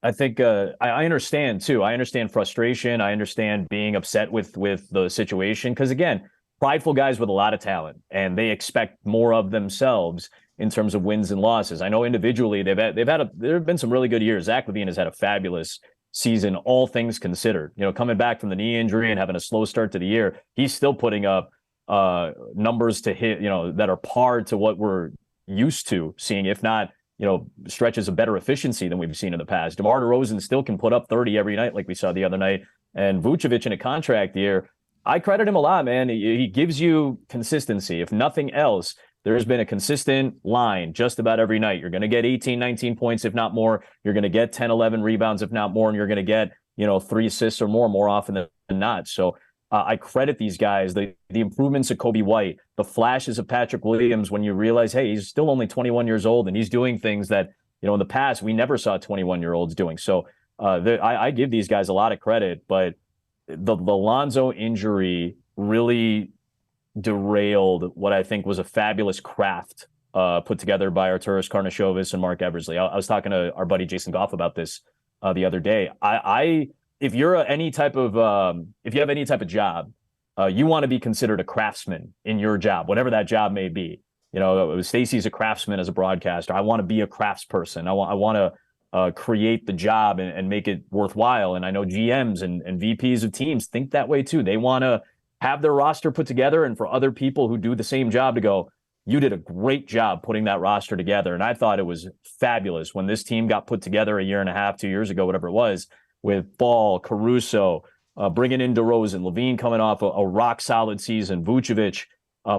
I think I understand too. I understand frustration. I understand being upset with the situation because, again, prideful guys with a lot of talent, and they expect more of themselves in terms of wins and losses. I know individually there have been some really good years. Zach LaVine has had a fabulous season, all things considered. Coming back from the knee injury and having a slow start to the year, he's still putting up numbers to hit, that are par to what we're used to seeing, if not, stretches of better efficiency than we've seen in the past. DeMar DeRozan still can put up 30 every night, like we saw the other night. And Vucevic in a contract year, I credit him a lot, man. He gives you consistency. If nothing else, there's been a consistent line just about every night. You're going to get 18, 19 points, if not more. You're going to get 10, 11 rebounds, if not more. And you're going to get, 3 assists or more often than not. So I credit these guys, the improvements of Kobe White, the flashes of Patrick Williams, when you realize, hey, he's still only 21 years old and he's doing things that, in the past, we never saw 21-year-olds doing. So I give these guys a lot of credit, but the Lonzo injury really derailed what I think was a fabulous craft put together by Arturas Karnisovas and Mark Eversley. I was talking to our buddy Jason Goff about this the other day. If you have any type of job, you want to be considered a craftsman in your job, whatever that job may be. Stacey's a craftsman as a broadcaster. I want to be a craftsperson. I want create the job and make it worthwhile. And I know GMs and VPs of teams think that way too. They want to have their roster put together, and for other people who do the same job to go, you did a great job putting that roster together. And I thought it was fabulous when this team got put together a year and a half, 2 years ago, whatever it was, with Ball, Caruso, bringing in DeRozan, Levine coming off a rock-solid season, Vucevic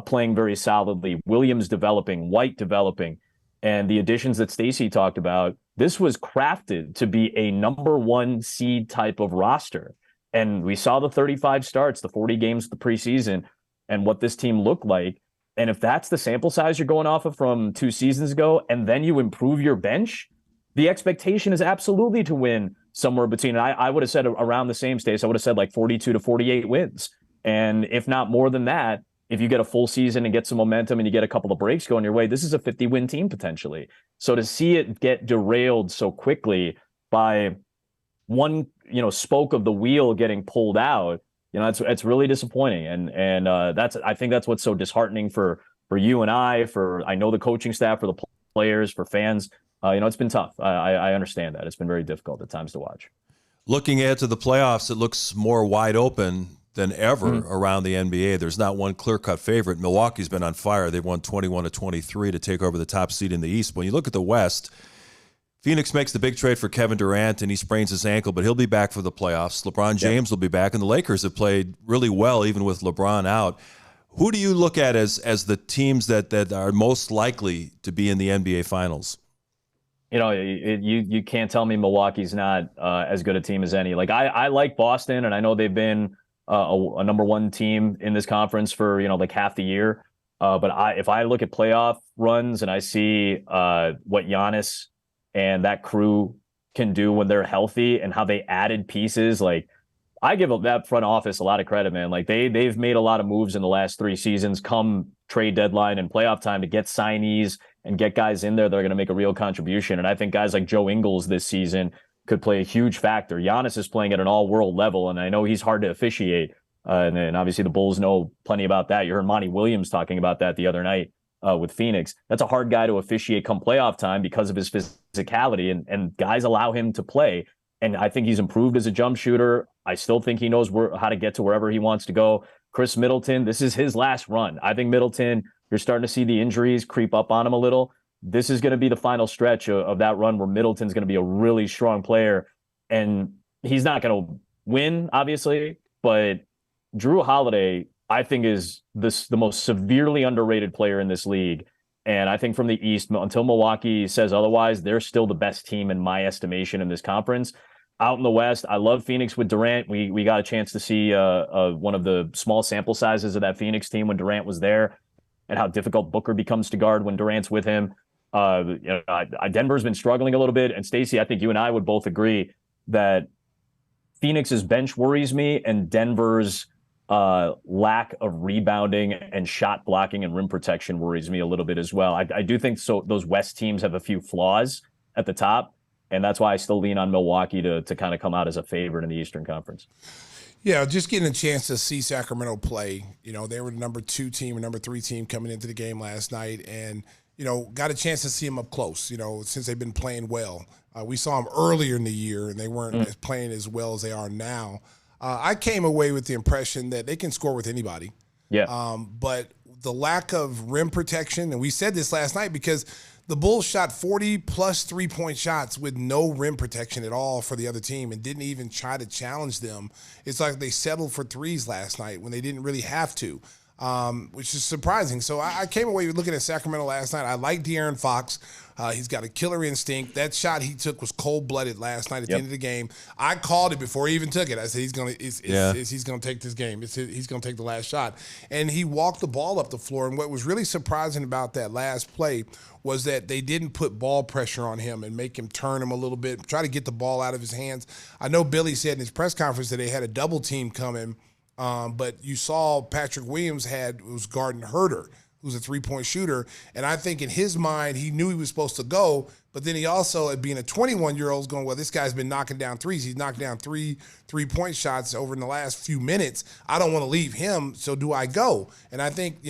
playing very solidly, Williams developing, White developing, and the additions that Stacey talked about. This was crafted to be a number one seed type of roster. And we saw the 35 starts, the 40 games of the preseason, and what this team looked like. And if that's the sample size you're going off of from 2 seasons ago, and then you improve your bench, the expectation is absolutely to win somewhere between, I would have said around the same stage, I would have said like 42 to 48 wins. And if not more than that, if you get a full season and get some momentum and you get a couple of breaks going your way, this is a 50-win team potentially. So to see it get derailed so quickly by one, spoke of the wheel getting pulled out, it's really disappointing. And I think that's what's so disheartening for you and I know the coaching staff, for the players, for fans. It's been tough. I understand that. It's been very difficult at times to watch. Looking ahead to the playoffs, it looks more wide open than ever around the NBA. There's not one clear-cut favorite. Milwaukee's been on fire. They've won 21-23 to take over the top seed in the East. When you look at the West, Phoenix makes the big trade for Kevin Durant, and he sprains his ankle, but he'll be back for the playoffs. LeBron James will be back, and the Lakers have played really well even with LeBron out. Who do you look at as the teams that are most likely to be in the NBA Finals? You can't tell me Milwaukee's not as good a team as any. Like I like Boston, and I know they've been a number one team in this conference for like half the year. But if I look at playoff runs and I see what Giannis and that crew can do when they're healthy and how they added pieces, like I give that front office a lot of credit, man. Like they've made a lot of moves in the last 3 seasons come trade deadline and playoff time to get signees and get guys in there that are going to make a real contribution. And I think guys like Joe Ingles this season could play a huge factor. Giannis is playing at an all-world level, and I know he's hard to officiate. And then obviously the Bulls know plenty about that. You heard Monty Williams talking about that the other night with Phoenix. That's a hard guy to officiate come playoff time because of his physicality, and guys allow him to play. And I think he's improved as a jump shooter. I still think he knows how to get to wherever he wants to go. Chris Middleton, this is his last run. I think Middleton, you're starting to see the injuries creep up on him a little. This is going to be the final stretch of that run where Middleton's going to be a really strong player. And he's not going to win, obviously, but Drew Holiday, I think, is the most severely underrated player in this league. And I think from the East, until Milwaukee says otherwise, they're still the best team in my estimation in this conference. Out in the West, I love Phoenix with Durant. We got a chance to see one of the small sample sizes of that Phoenix team when Durant was there, and how difficult Booker becomes to guard when Durant's with him. Denver's been struggling a little bit. And Stacey, I think you and I would both agree that Phoenix's bench worries me, and Denver's lack of rebounding and shot blocking and rim protection worries me a little bit as well. I do think so. Those West teams have a few flaws at the top, and that's why I still lean on Milwaukee to kind of come out as a favorite in the Eastern Conference. Yeah, just getting a chance to see Sacramento play. They were the number 2 team or number 3 team coming into the game last night, and got a chance to see them up close. Since they've been playing well. We saw them earlier in the year, and they weren't playing as well as they are now. I came away with the impression that they can score with anybody. Yeah. But the lack of rim protection, and we said this last night because the Bulls shot 40-plus three-point shots with no rim protection at all for the other team and didn't even try to challenge them. It's like they settled for threes last night when they didn't really have to, which is surprising. So I came away looking at Sacramento last night. I like De'Aaron Fox. He's got a killer instinct. That shot he took was cold-blooded last night at the end of the game. I called it before he even took it. I said he's gonna take this game. He's gonna take the last shot, and he walked the ball up the floor. And what was really surprising about that last play was that they didn't put ball pressure on him and make him turn him a little bit, try to get the ball out of his hands. I know Billy said in his press conference that they had a double team coming, but you saw Patrick Williams was guarding Herter, who's a three-point shooter. And I think in his mind, he knew he was supposed to go, but then he also, being a 21-year-old, is going, well, this guy's been knocking down threes. He's knocked down three-point shots over in the last few minutes. I don't want to leave him, so do I go? And I think,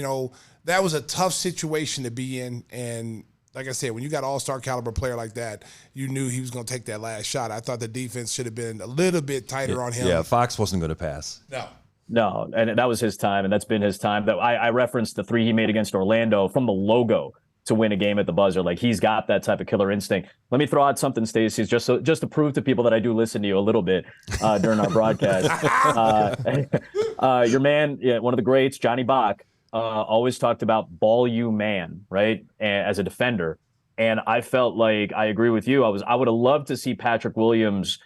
that was a tough situation to be in. And like I said, when you got all-star caliber player like that, you knew he was going to take that last shot. I thought the defense should have been a little bit tighter on him. Yeah, Fox wasn't going to pass. No, and that was his time, and that's been his time. That I referenced the 3 he made against Orlando from the logo to win a game at the buzzer. Like, he's got that type of killer instinct. Let me throw out something, Stacey, just to prove to people that I do listen to you a little bit during our broadcast. Your man, one of the greats, Johnny Bach, always talked about ball you man, right, as a defender. And I felt like, I agree with you. I would have loved to see Patrick Williams.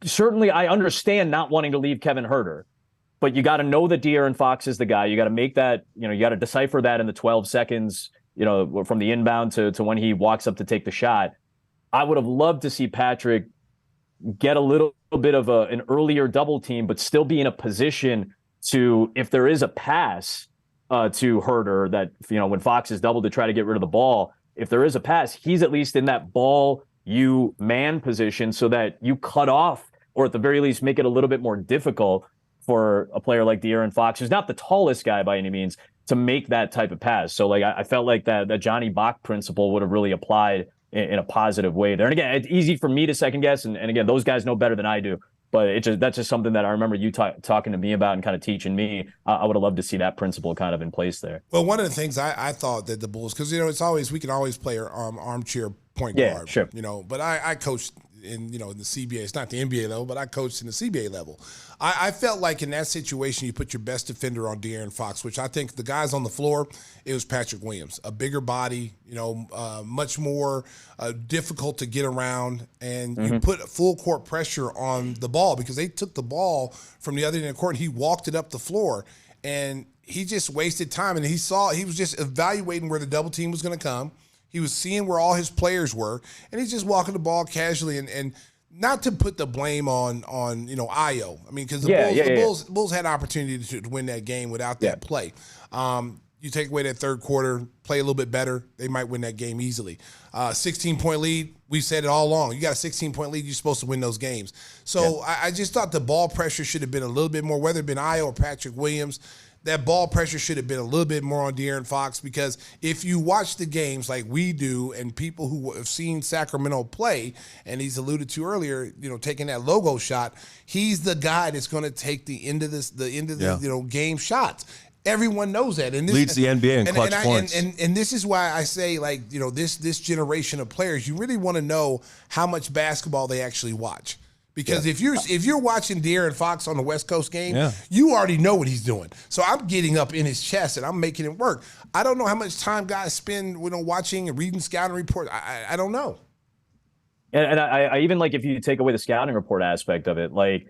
Certainly, I understand not wanting to leave Kevin Huerter, but you got to know that De'Aaron Fox is the guy. You got to make that, you got to decipher that in the 12 seconds, from the inbound to when he walks up to take the shot. I would have loved to see Patrick get a little bit of an earlier double team, but still be in a position to, if there is a pass to Huerter that, when Fox is doubled to try to get rid of the ball, if there is a pass, he's at least in that ball you man position so that you cut off, or at the very least make it a little bit more difficult for a player like De'Aaron Fox, who's not the tallest guy by any means, to make that type of pass. So like, I felt like that Johnny Bach principle would have really applied in a positive way there. And again, it's easy for me to second guess. And again, those guys know better than I do. But that's just something that I remember you talking to me about and kind of teaching me. I would have loved to see that principle kind of in place there. Well, one of the things I thought that the Bulls, because it's always, we can always play our armchair point guard. Sure. But I coached in the CBA. It's not the NBA level, but I coached in the CBA level. I felt like in that situation, you put your best defender on De'Aaron Fox, which I think the guys on the floor, it was Patrick Williams, a bigger body, much more difficult to get around, and you put full court pressure on the ball because they took the ball from the other end of the court and he walked it up the floor, and he just wasted time. And he was just evaluating where the double team was going to come. He was seeing where all his players were, and he's just walking the ball casually, and not to put the blame on Io. I mean, because the Bulls had opportunity to win that game without that play. You take away that third quarter, play a little bit better, they might win that game easily. 16-point lead, we've said it all along. You got a 16-point lead, you're supposed to win those games. So I just thought the ball pressure should have been a little bit more, whether it been Io or Patrick Williams. That ball pressure should have been a little bit more on De'Aaron Fox, because if you watch the games like we do, and people who have seen Sacramento play, and he's alluded to earlier, taking that logo shot, he's the guy that's going to take the end of the game shots. Everyone knows that, and this leads the NBA in clutch points. And this is why I say, this generation of players, you really want to know how much basketball they actually watch. Because if you're watching De'Aaron Fox on the West Coast game, you already know what he's doing. So I'm getting up in his chest and I'm making it work. I don't know how much time guys spend watching and reading scouting reports. I don't know. And I even, like, if you take away the scouting report aspect of it, like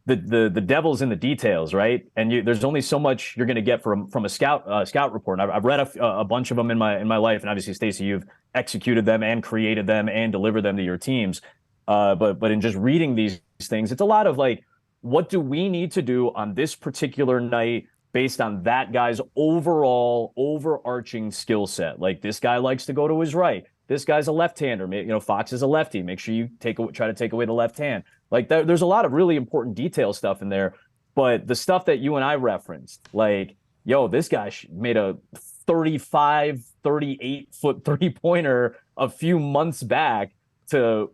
the devil's in the details, right? And there's only so much you're going to get from a scout report. And I've read a bunch of them in my life, and obviously, Stacey, you've executed them and created them and delivered them to your teams. But in just reading these things, it's a lot of like, what do we need to do on this particular night based on that guy's overall overarching skill set? Like, this guy likes to go to his right. This guy's a left-hander. Fox is a lefty. Make sure you try to take away the left hand. Like, there's a lot of really important detail stuff in there. But the stuff that you and I referenced, like, this guy made a 35, 38-foot three-pointer a few months back to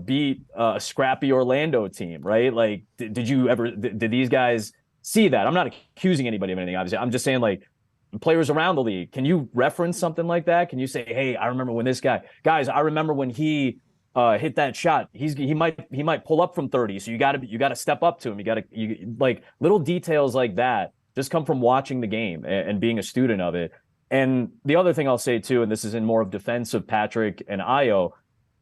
beat a scrappy Orlando team, right? Like, did these guys see that? I'm not accusing anybody of anything, obviously. I'm just saying, like, players around the league, can you reference something like that? Can you say, hey, I remember when this guy, guys, I remember when he hit that shot. He might pull up from 30, so you got to step up to him. Like, little details like that just come from watching the game and being a student of it. And the other thing I'll say too, and this is in more of defense of Patrick and Io,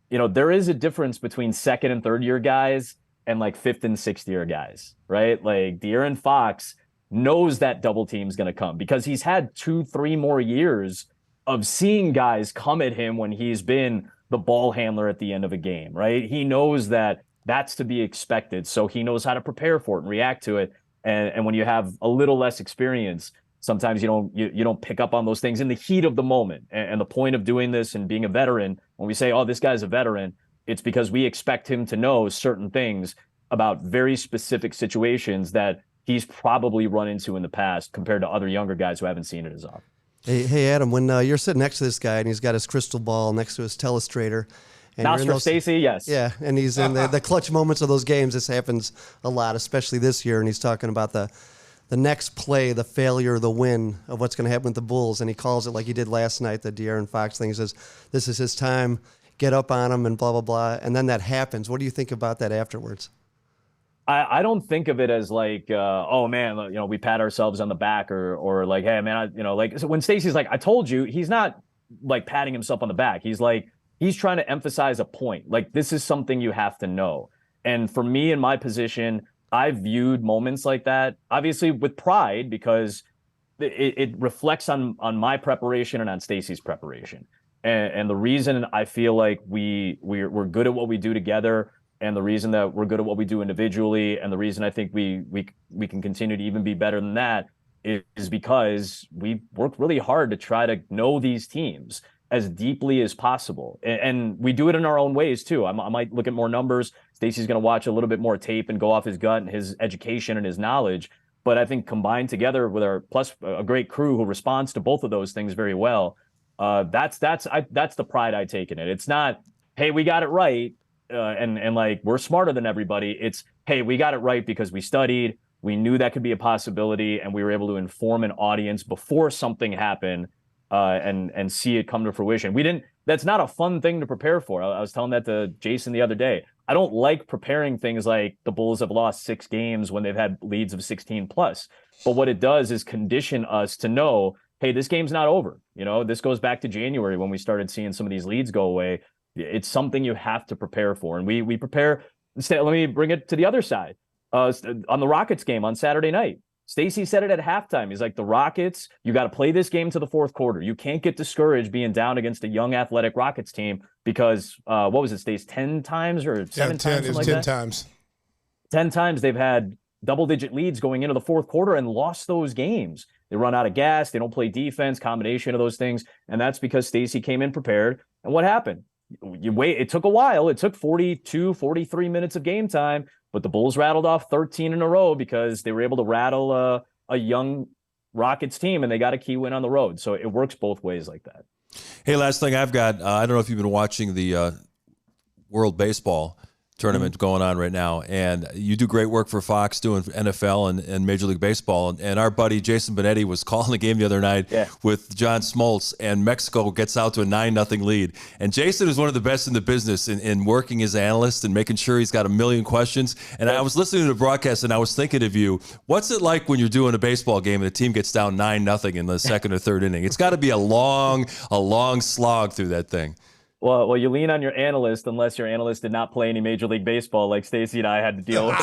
there is a difference between second and third year guys and like fifth and sixth year guys, right? Like, De'Aaron Fox knows that double team's going to come because he's had 2-3 more years of seeing guys come at him when he's been the ball handler at the end of a game, right? He knows that that's to be expected. So he knows how to prepare for it and react to it. And when you have a little less experience, sometimes you don't pick up on those things in the heat of the moment. And the point of doing this and being a veteran, when we say, oh, this guy's a veteran, it's because we expect him to know certain things about very specific situations that he's probably run into in the past compared to other younger guys who haven't seen it as often. Hey, Adam, when you're sitting next to this guy and he's got his crystal ball next to his telestrator. And Nostra Stacey, yes. Yeah, and he's in the clutch moments of those games. This happens a lot, especially this year. And he's talking about the next play, the failure, the win of what's going to happen with the Bulls. And he calls it like he did last night, the De'Aaron Fox thing. He says, this is his time, get up on him and blah, blah, blah. And then that happens. What do you think about that afterwards? I don't think of it as like, oh man, we pat ourselves on the back or like, hey man, so when Stacey's like, I told you, he's not like patting himself on the back. He's like, he's trying to emphasize a point. Like, this is something you have to know. And for me in my position, I viewed moments like that, obviously with pride, because it reflects on my preparation and on Stacey's preparation. And the reason I feel like we're good at what we do together, and the reason that we're good at what we do individually, and the reason I think we can continue to even be better than that is because we work really hard to try to know these teams as deeply as possible. And we do it in our own ways too. I might look at more numbers. Stacey's going to watch a little bit more tape and go off his gut and his education and his knowledge. But I think combined together with plus a great crew who responds to both of those things very well, that's the pride I take in it. It's not, hey, we got it right. And like, we're smarter than everybody. It's, hey, we got it right because we studied, we knew that could be a possibility, and we were able to inform an audience before something happened, and see it come to fruition. That's not a fun thing to prepare for. I was telling that to Jason the other day. I don't like preparing things like the Bulls have lost 6 games when they've had leads of 16 plus. But what it does is condition us to know, hey, this game's not over. This goes back to January when we started seeing some of these leads go away. It's something you have to prepare for. And we prepare. Let me bring it to the other side. On the Rockets game on Saturday night, Stacey said it at halftime. He's like, the Rockets, you got to play this game to the fourth quarter. You can't get discouraged being down against a young athletic Rockets team because, what was it, Stacey, 10 times or 7 times? It was 10 times. 10 times they've had double-digit leads going into the fourth quarter and lost those games. They run out of gas. They don't play defense, combination of those things. And that's because Stacey came in prepared. And what happened? It took a while. It took 42, 43 minutes of game time, but the Bulls rattled off 13 in a row because they were able to rattle a young Rockets team, and they got a key win on the road. So it works both ways like that. Hey, last thing I've got, I don't know if you've been watching the World Baseball tournament going on right now, and you do great work for Fox doing NFL and Major League Baseball, and our buddy Jason Benetti was calling the game the other night with John Smoltz, and Mexico gets out to a 9-0 lead, and Jason is one of the best in the business in working as analyst and making sure he's got a million questions. And I was listening to the broadcast and I was thinking of you. What's it like when you're doing a baseball game and the team gets down 9-0 in the second or third inning? It's got to be a long slog through that thing. Well, you lean on your analyst unless your analyst did not play any Major League Baseball like Stacey and I had to deal with.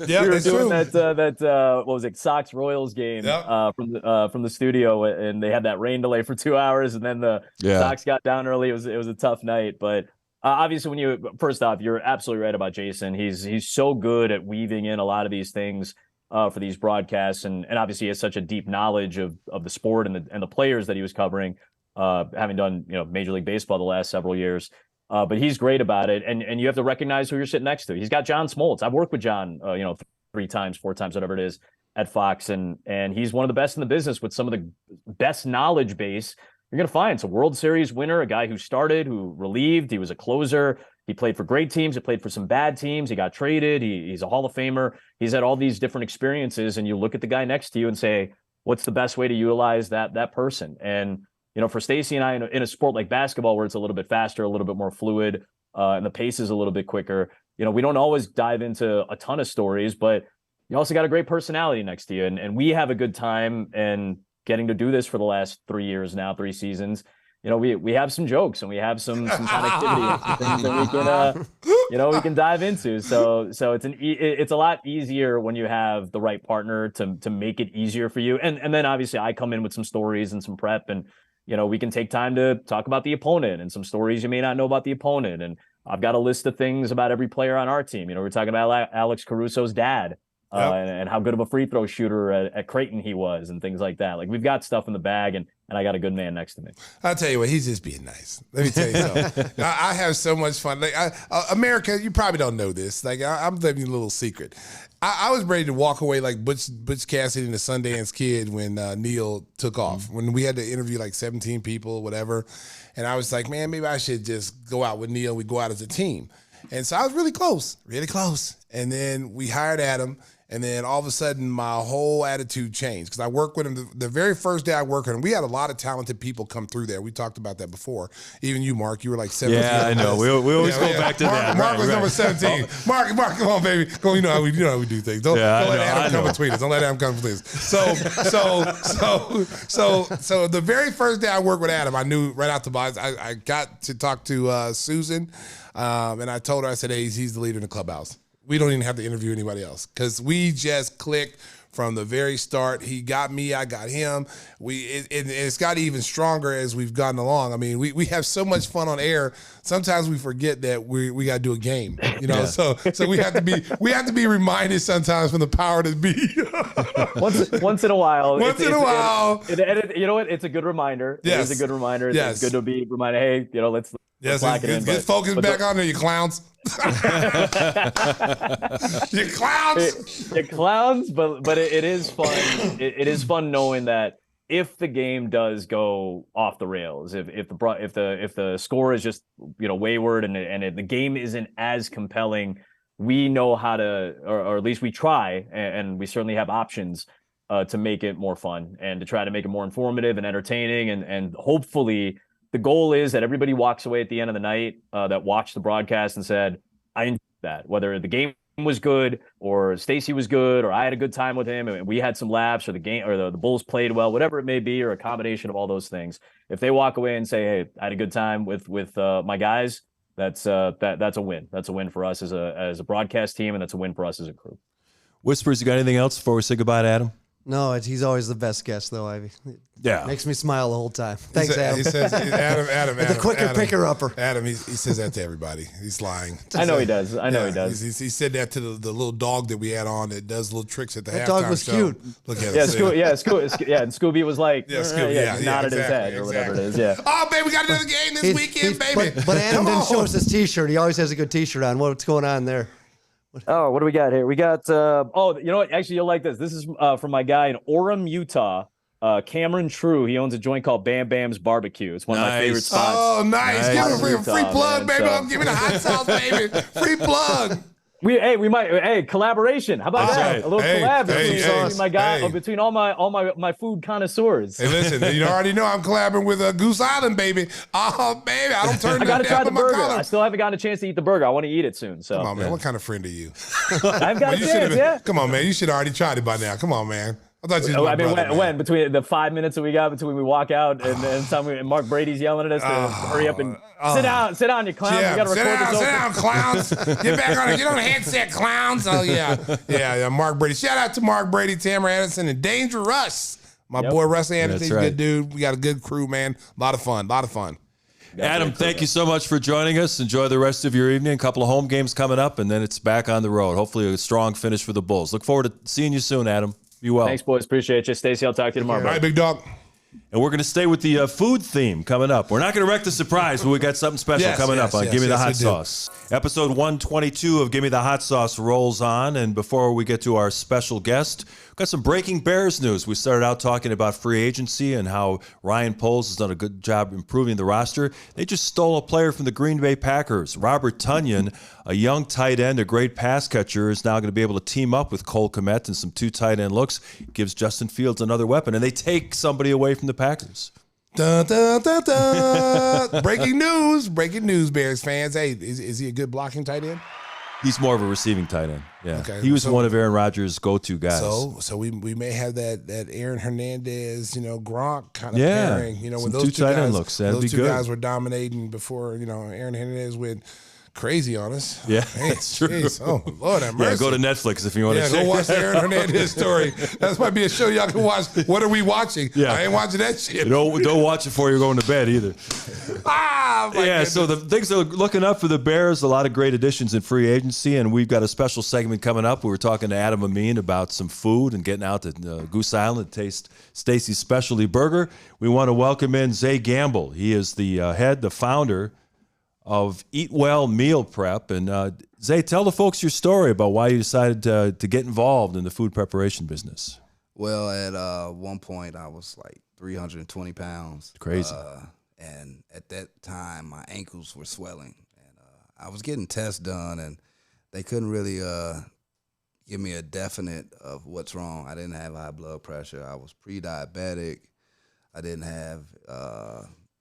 Yeah, we were that's doing true. that what was it, Sox Royals game from the studio, and they had that rain delay for 2 hours, and then the Sox got down early. It was a tough night, but obviously first off, you're absolutely right about Jason. He's so good at weaving in a lot of these things for these broadcasts, and obviously he has such a deep knowledge of the sport and the players that he was covering. Having done Major League Baseball the last several years, but he's great about it, and you have to recognize who you're sitting next to. He's got John Smoltz. I've worked with John 3 times, 4 times, whatever it is, at Fox, and he's one of the best in the business with some of the best knowledge base you're gonna find. It's a World Series winner, a guy who started, who relieved, he was a closer, he played for great teams, he played for some bad teams, he got traded, he's a Hall of Famer, he's had all these different experiences, and you look at the guy next to you and say, what's the best way to utilize that person? And for Stacey and I, in a sport like basketball, where it's a little bit faster, a little bit more fluid, and the pace is a little bit quicker, we don't always dive into a ton of stories, but you also got a great personality next to you. And we have a good time, and getting to do this for the last 3 years now, 3 seasons, we have some jokes and we have some connectivity and some things that we can, we can dive into. So it's a lot easier when you have the right partner to make it easier for you. And then obviously I come in with some stories and some prep, and we can take time to talk about the opponent and some stories you may not know about the opponent. And I've got a list of things about every player on our team. We're talking about Alex Caruso's dad and how good of a free throw shooter at Creighton he was, and things like that. Like, we've got stuff in the bag, and I got a good man next to me. I'll tell you what, he's just being nice. Let me tell you something. I have so much fun. Like, America, you probably don't know this. Like, I'm letting you a little secret. I was ready to walk away like Butch Cassidy and the Sundance Kid when Neil took off. When we had to interview like 17 people, whatever. And I was like, man, maybe I should just go out with Neil. We go out as a team. And so I was really close. And then we hired Adam. And then all of a sudden, my whole attitude changed because I worked with him. The very first day I worked with him, we had a lot of talented people come through there. We talked about that before. Even you, Mark, you were like 17. Yeah, I know. We always go back to that. Mark was number 17. Mark, come on, baby. Go, you know how we do things. Don't let Adam come between us. Don't let Adam come between us. So the very first day I worked with Adam, I knew right out the box. I got to talk to Susan, and I told her, I said, hey, he's the leader in the clubhouse. We don't even have to interview anybody else because we just clicked from the very start. He got me, I got him. It's got even stronger as we've gotten along. I mean, we have so much fun on air. Sometimes we forget that we got to do a game, you know. So we have to be reminded sometimes from the power to be. once in a while. You know what? It's a good reminder. Yes. It is a good reminder. Yes. It's good to be reminded. Hey, you know, let's lock it in. Get focus back on there, you clowns. You clowns. You clowns, but it is fun. It is fun knowing that if the game does go off the rails, if the score is just, you know, wayward and the game isn't as compelling, we know how to, or at least we try, and we certainly have options to make it more fun and to try to make it more informative and entertaining, and hopefully. The goal is that everybody walks away at the end of the night that watched the broadcast and said, I enjoyed that. Whether the game was good or Stacey was good or I had a good time with him and we had some laughs or the game or the Bulls played well, whatever it may be, or a combination of all those things. If they walk away and say, hey, I had a good time with my guys, that's a win. That's a win for us as a broadcast team, and that's a win for us as a crew. Whispers, you got anything else before we say goodbye to Adam? No, he's always the best guest, though, Ivy. Yeah. Makes me smile the whole time. Thanks, Adam. He says, Adam. The quicker picker-upper. Adam, he says that to everybody. He's lying. I know he does. He does. He said that to the little dog that we had on that does little tricks at the halftime show. That dog was cute. Look at him. And Scooby was like, exactly, nodded his head or whatever it is. Yeah. Oh, baby, we got another game this weekend, baby. But Adam didn't show us his T-shirt. He always has a good T-shirt on. What's going on there? Oh, what do we got here? We got, you know what? Actually, you'll like this. This is from my guy in Orem, Utah, Cameron True. He owns a joint called Bam Bam's Barbecue. It's one of my favorite spots. Oh, nice. Give him a free plug, baby. Give me the hot sauce, baby. Free plug. We might collaboration. How about that? Right. A little collab between my guy, between all my food connoisseurs. Hey, listen, you already know I'm collabing with Goose Island, baby. Oh, baby, I don't turn I gotta that try down the with my burger. collar. I still haven't gotten a chance to eat the burger. I want to eat it soon. So Come on, man. What kind of friend are you? I've got a chance. Yeah. Come on, man. You should have already tried it by now. Come on, man. I thought you was my brother, when between the 5 minutes that we got between we walk out and Mark Brady's yelling at us to hurry up and sit down, you clowns. Yeah, We got to record this. Sit down, clowns. Get back on it. Get on the headset, clowns. Oh yeah. Mark Brady. Shout out to Mark Brady, Tamara Anderson, and Danger Russ. My boy Russ Anderson, he's a good dude. We got a good crew, man. A lot of fun. Adam, thank you so much for joining us. Enjoy the rest of your evening. A couple of home games coming up, and then it's back on the road. Hopefully a strong finish for the Bulls. Look forward to seeing you soon, Adam. Be well. Thanks, boys. Appreciate you. Stacey, I'll talk to you tomorrow. All right, big dog. And we're going to stay with the food theme coming up. We're not going to wreck the surprise, but we got something special coming up on Gimme the Hot Sauce. Episode 122 of Gimme the Hot Sauce rolls on. And before we get to our special guest, we've got some breaking Bears news. We started out talking about free agency and how Ryan Poles has done a good job improving the roster. They just stole a player from the Green Bay Packers. Robert Tonyan, a young tight end, a great pass catcher, is now going to be able to team up with Cole Kmet and some two tight end looks. Gives Justin Fields another weapon. And they take somebody away from the Packers. Dun, dun, dun, dun. Breaking news, Bears fans. Hey, is he a good blocking tight end? He's more of a receiving tight end. Yeah, Okay, he was so- one of Aaron Rodgers' go-to guys. So we may have that Aaron Hernandez, Gronk kind of Yeah, pairing. When some those two two tight end guys, looks. That'd those be two good. guys were dominating before. Aaron Hernandez went crazy on us. Yeah, Man, that's true. geez. Oh, Lord have mercy. Yeah, go to Netflix if you want to Yeah, see. go watch the Aaron Hernandez story. That might be a show y'all can watch. What are we watching? Yeah. I ain't watching that shit. Don't watch it before you're going to bed either. My goodness. So the things are looking up for the Bears. A lot of great additions in free agency, and we've got a special segment coming up. We were talking to Adam Amin about some food and getting out to Goose Island to taste Stacey's specialty burger. We want to welcome in Zay Gamble. He is the founder of Eat Well Meal Prep. And Zay, tell the folks your story about why you decided to get involved in the food preparation business. Well, at one point, I was like 320 pounds. Crazy. And at that time, my ankles were swelling. And I was getting tests done, and they couldn't really give me a definite of what's wrong. I didn't have high blood pressure. I was pre-diabetic. I didn't have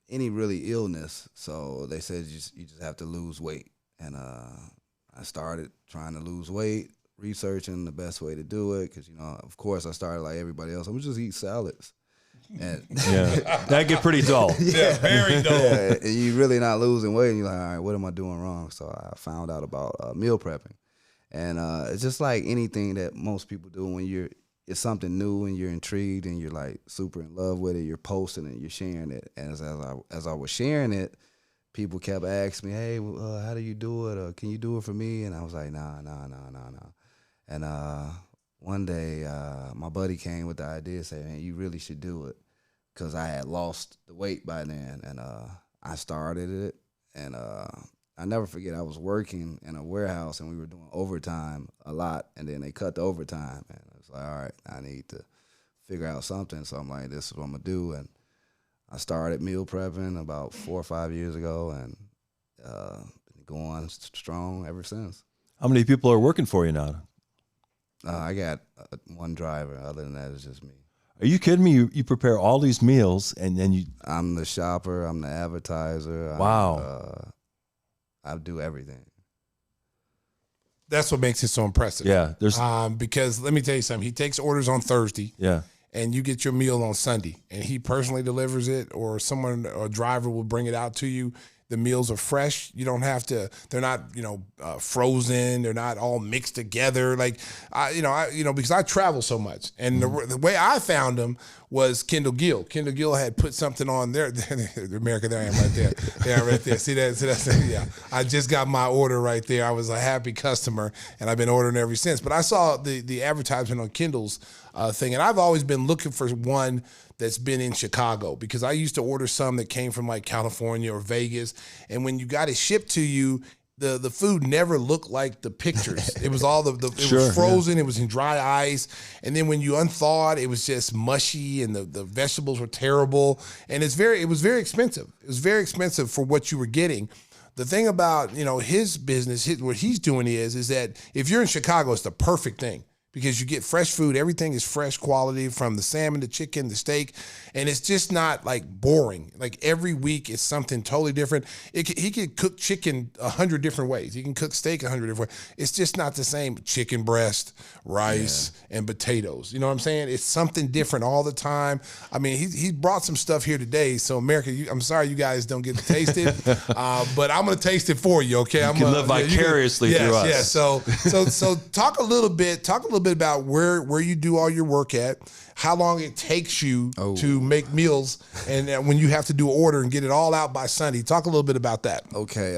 any really illness. So they said you just have to lose weight. And I started trying to lose weight, researching the best way to do it. Because, of course, I started like everybody else. I'm going to just eat salads. And That get pretty dull. Yeah, very dull. yeah, and you're really not losing weight. And you're like, all right, what am I doing wrong? So I found out about meal prepping. And it's just like anything that most people do when it's something new and you're intrigued and you're like super in love with it, you're posting it, you're sharing it. And as I was sharing it, people kept asking me, hey, how do you do it? Can you do it for me? And I was like, nah. And one day, my buddy came with the idea, saying, man, you really should do it. Because I had lost the weight by then. And I started it. And I never forget, I was working in a warehouse, and we were doing overtime a lot. And then they cut the overtime. And I was like, all right, I need to figure out something. So I'm like, this is what I'm going to do. And I started meal prepping about 4 or 5 years ago, and been going strong ever since. How many people are working for you now? I got one driver. Other than that, it's just me. Are you kidding me? You prepare all these meals, and then you... I'm the shopper. I'm the advertiser. Wow. I do everything. That's what makes it so impressive. Yeah. Because let me tell you something. He takes orders on Thursday. Yeah. And you get your meal on Sunday, and he personally delivers it, or a driver will bring it out to you. The meals are fresh. You don't have to. They're not, frozen. They're not all mixed together. Like, because I travel so much, and the way I found them was Kendall Gill. Kendall Gill had put something on there. America, there I am right there. Yeah, right there. See that? Yeah. I just got my order right there. I was a happy customer, and I've been ordering ever since. But I saw the advertisement on Kendall's thing, and I've always been looking for one that's been in Chicago, because I used to order some that came from like California or Vegas, and when you got it shipped to you, the food never looked like the pictures. It was all it was frozen. Yeah. It was in dry ice, and then when you unthawed, it was just mushy, and the vegetables were terrible, and it was very expensive. It was very expensive for what you were getting. The thing about his business, what he's doing is that if you're in Chicago, it's the perfect thing. Because you get fresh food. Everything is fresh quality, from the salmon, the chicken, the steak. And it's just not like boring. Like every week is something totally different. He can cook chicken 100 different ways. He can cook steak 100 different ways. It's just not the same chicken breast, rice, and potatoes. You know what I'm saying? It's something different all the time. I mean, he brought some stuff here today. So America, I'm sorry you guys don't get to taste it. But I'm going to taste it for you, okay? You can live vicariously through us. Yeah, so talk a little bit about where you do all your work at, how long it takes you to make meals, and when you have to do an order and get it all out by Sunday. Talk a little bit about that. Okay,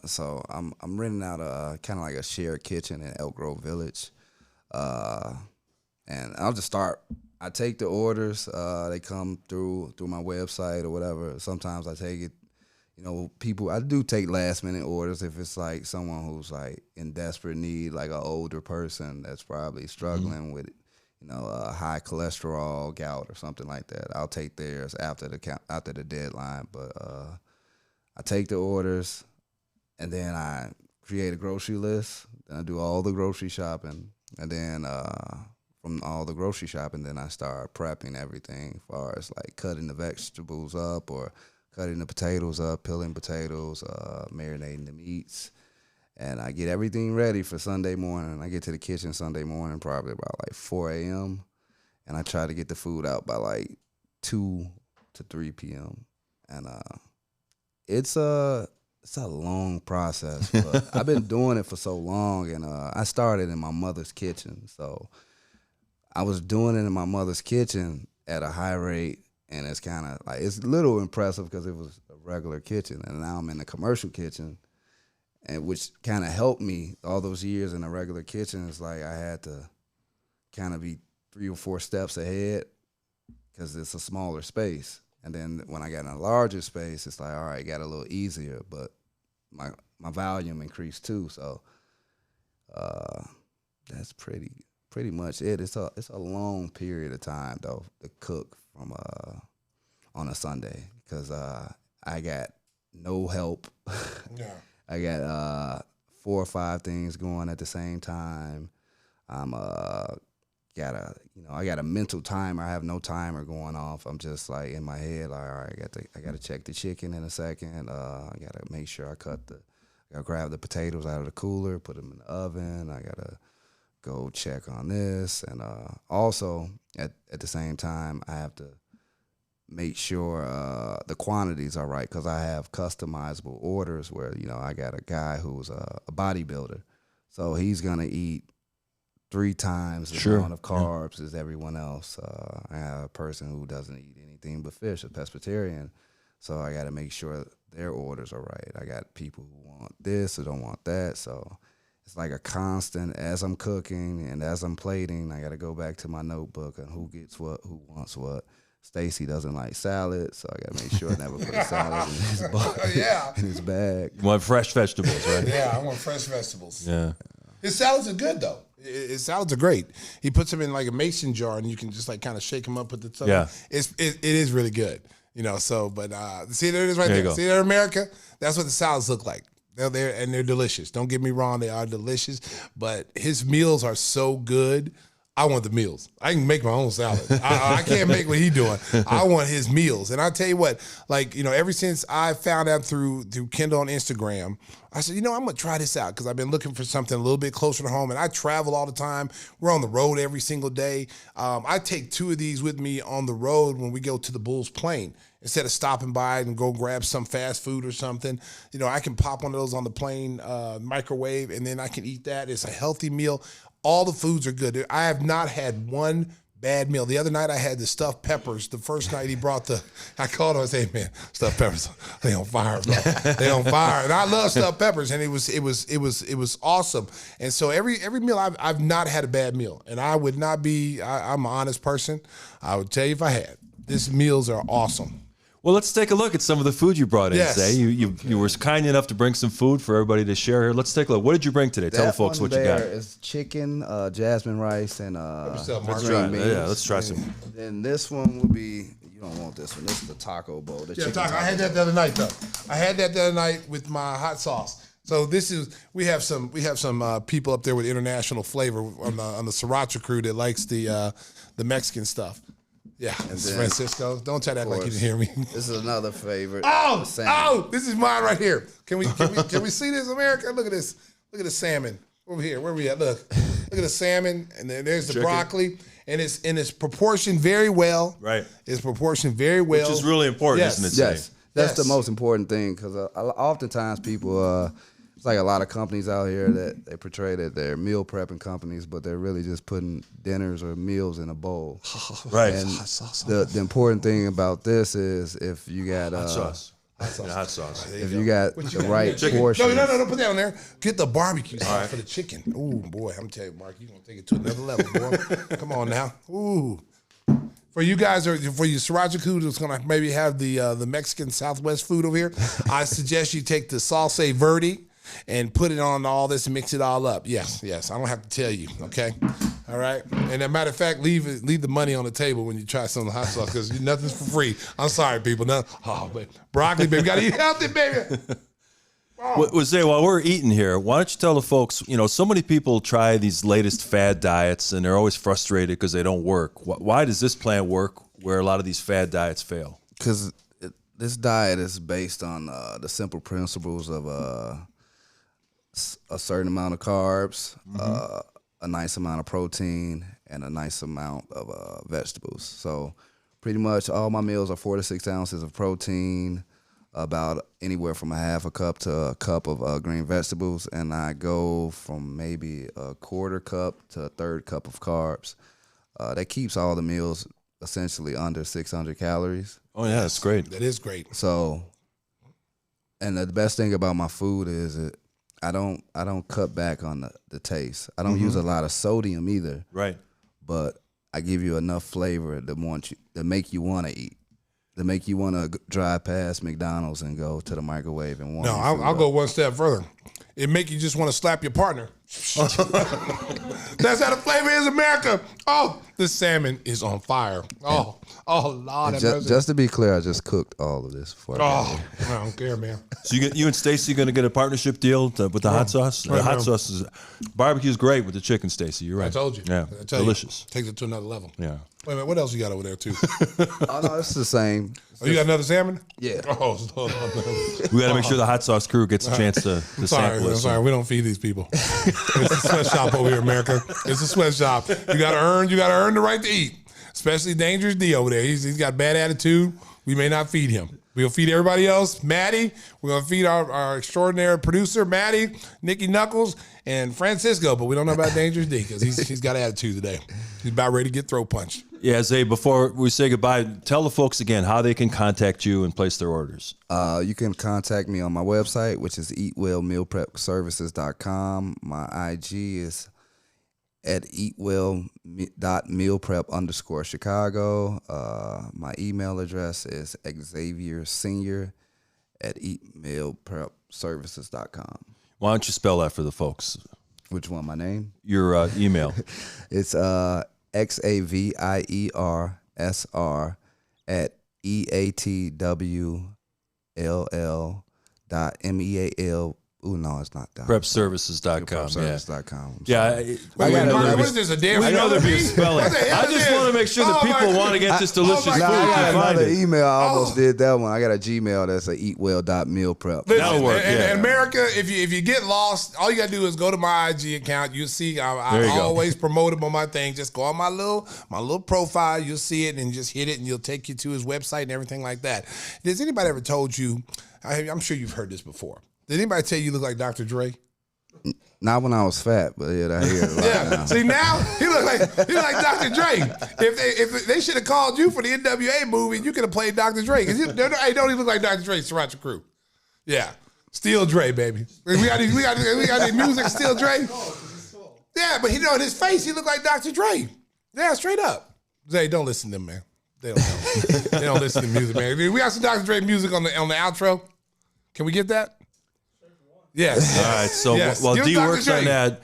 so I'm renting out a kind of like a shared kitchen in Elk Grove Village, and I'll just start. I take the orders. They come through my website or whatever. Sometimes I take it. People, I do take last minute orders if it's like someone who's like in desperate need, like an older person that's probably struggling with, high cholesterol, gout, or something like that. I'll take theirs after the deadline. But I take the orders, and then I create a grocery list. Then I do all the grocery shopping, and then from all the grocery shopping, then I start prepping everything, as far as like cutting the vegetables up or cutting the potatoes up, peeling potatoes, marinating the meats. And I get everything ready for Sunday morning. I get to the kitchen Sunday morning, probably about like 4 a.m. And I try to get the food out by like 2 to 3 p.m. And it's it's a long process. But I've been doing it for so long, and I started in my mother's kitchen. So I was doing it in my mother's kitchen at a high rate, and it's kind of like it's a little impressive because it was a regular kitchen, and now I'm in a commercial kitchen, and which kind of helped me all those years in a regular kitchen. It's like I had to kind of be 3 or 4 steps ahead because it's a smaller space. And then when I got in a larger space, it's like, all right, it got a little easier, but my volume increased too. So that's pretty much it. It's a long period of time though to cook from on a Sunday because I got no help. Yeah. I got 4 or 5 things going at the same time. I got a mental timer. I have no timer going off. I'm just like in my head, like, all right, I got to check the chicken in a second. I got to make sure I gotta grab the potatoes out of the cooler, put them in the oven. I got to go check on this. And also at the same time, I have to make sure the quantities are right because I have customizable orders where, I got a guy who's a bodybuilder. So he's going to eat 3 times the amount of carbs as everyone else. I have a person who doesn't eat anything but fish, a pescatarian. So I got to make sure their orders are right. I got people who want this or don't want that. So it's like a constant, as I'm cooking and as I'm plating, I got to go back to my notebook and who gets what, who wants what. Stacey doesn't like salad, so I got to make sure I never put a salad in his bag. You want fresh vegetables, right? Yeah, I want fresh vegetables. Yeah. His salads are good though. His salads are great. He puts them in like a mason jar, and you can just like kind of shake them up with the stuff. Yeah. It is really good. So, but see, there it is right There you there. go. See there, America? That's what the salads look like. They're delicious. Don't get me wrong, they are delicious. But his meals are so good. I want the meals. I can make my own salad. I can't make what he's doing. I want his meals. And I tell you what, ever since I found out through Kendall on Instagram, I said, I'm going to try this out because I've been looking for something a little bit closer to home. And I travel all the time. We're on the road every single day. I take 2 of these with me on the road when we go to the Bulls plane. Instead of stopping by and go grab some fast food or something, I can pop one of those on the plane microwave, and then I can eat that. It's a healthy meal. All the foods are good. I have not had one bad meal. The other night I had the stuffed peppers. The first night he brought I called him and said, "Man, stuffed peppers, they on fire, bro. They on fire." And I love stuffed peppers, and it was awesome. And so every meal I've not had a bad meal, and I would not be. I'm an honest person. I would tell you if I had. These meals are awesome. Well, let's take a look at some of the food you brought in Yes. today. You were kind enough to bring some food for everybody to share here. Let's take a look. What did you bring today? Tell the folks what you got. Is chicken, jasmine rice, and Let's green try it. beans. Yeah, let's try some. Then this one will be. You don't want this one. This is the taco bowl. The chicken I had that the other night though. I had that the other night with my hot sauce. So we have some people up there with international flavor on the Sriracha crew that likes the Mexican stuff. Yeah, this is Francisco. Don't try to act like you didn't hear me. This is another favorite. Oh, this is mine right here. Can we see this, America? Look at this. Look at the salmon over here. Where we at? Look at the salmon, and then there's the broccoli, and it's proportioned very well. Right. It's proportioned very well, Which is really important, Yes. isn't it? Yes, that's the Yes. most important thing because oftentimes people, it's like a lot of companies out here that they portray that they're meal prepping companies, but they're really just putting dinners or meals in a bowl. Right. And the important thing about this is if you got Hot sauce. Hot sauce. if you got What the you got? right Chicken. portion. No, don't put that on there. Get the barbecue sauce for the chicken. Ooh, boy, I'm telling you, Mark, you're going to take it to another level, boy. Come on now. Ooh. For you guys, or for you Sriracha crew that's going to maybe have the Mexican Southwest food over here, I suggest you take the salsa verde and put it on all this and mix it all up. Yes. I don't have to tell you, okay? All right? And as a matter of fact, leave the money on the table when you try some of the hot sauce because nothing's for free. I'm sorry, people. But broccoli, baby. Got to eat healthy, baby. Say, while we're eating here, why don't you tell the folks, so many people try these latest fad diets and they're always frustrated because they don't work. Why does this plan work where a lot of these fad diets fail? Because this diet is based on the simple principles of a certain amount of carbs, a nice amount of protein, and a nice amount of vegetables. So pretty much all my meals are 4 to 6 ounces of protein, about anywhere from a half a cup to a cup of green vegetables, and I go from maybe a quarter cup to a third cup of carbs. That keeps all the meals essentially under 600 calories. Oh yeah, that's great. That is great. So, and the best thing about my food is that I don't cut back on the taste. I don't use a lot of sodium either. Right. But I give you enough flavor to make you want to eat. To make you want to drive past McDonald's and go to the microwave and want. No, I'll go one step further. It make you just want to slap your partner. That's how the flavor is, America. Oh, the salmon is on fire. Oh, Lord. Just to be clear, I just cooked all of this for you. I don't care, man. So you and Stacey going to get a partnership deal with the hot sauce? The hot sauce is barbecue's great with the chicken, Stacey. You're right. I told you. Yeah, delicious. Takes it to another level. Yeah. Wait a minute, what else you got over there too? Oh no, it's the same. Oh, you got another salmon? Yeah. Oh, We got to make sure the hot sauce crew gets a chance to sample it. I'm sorry, we don't feed these people. It's a sweatshop over here, America. It's a sweatshop. You gotta earn the right to eat. Especially Dangerous D over there. He's got bad attitude. We may not feed him. We'll feed everybody else. Maddie, we're gonna feed our extraordinary producer, Maddie, Nicky Knuckles, and Francisco, but we don't know about Dangerous D because he's got attitude today. He's about ready to get throat punched. Yeah, Zay, before we say goodbye, tell the folks again how they can contact you and place their orders. You can contact me on my website, which is eatwellmealprepservices.com. My IG is at eatwell.mealprep_Chicago. My email address is xaviersenior@eatmealprepservices.com. Why don't you spell that for the folks? Which one, my name? Your email. It's XAVIERSR@EATWLL.MEAL. Ooh, no, it's not that. Prepservices.com. Prepservices.com. Yeah. What is this, a damn I know there'd be a spelling. I just want to make sure that people want to get this delicious food. I got Can find another it. email. I almost did that one. I got a Gmail that's a eatwell.mealprep. That'll work, And yeah. America, if you get lost, all you gotta do is go to my IG account. You'll see I always promote him on my thing. Just go on my little profile. You'll see it and just hit it, and you'll take you to his website and everything like that. Has anybody ever told you? I'm sure you've heard this before. Did anybody tell you look like Dr. Dre? Not when I was fat, but yeah, I hear it a lot now. See, now he look like Dr. Dre. If they should have called you for the NWA movie, you could have played Dr. Dre. Hey, don't he look like Dr. Dre? Sriracha Crew. Yeah, Steel Dre, baby. We got the music, Steel Dre. Yeah, but in his face, he looked like Dr. Dre. Yeah, straight up. Zay, don't listen to them, man. They don't know. They don't listen to music, man. We got some Dr. Dre music on the outro. Can we get that? Yes. All right. So while Give D Dr. works Dre. on that,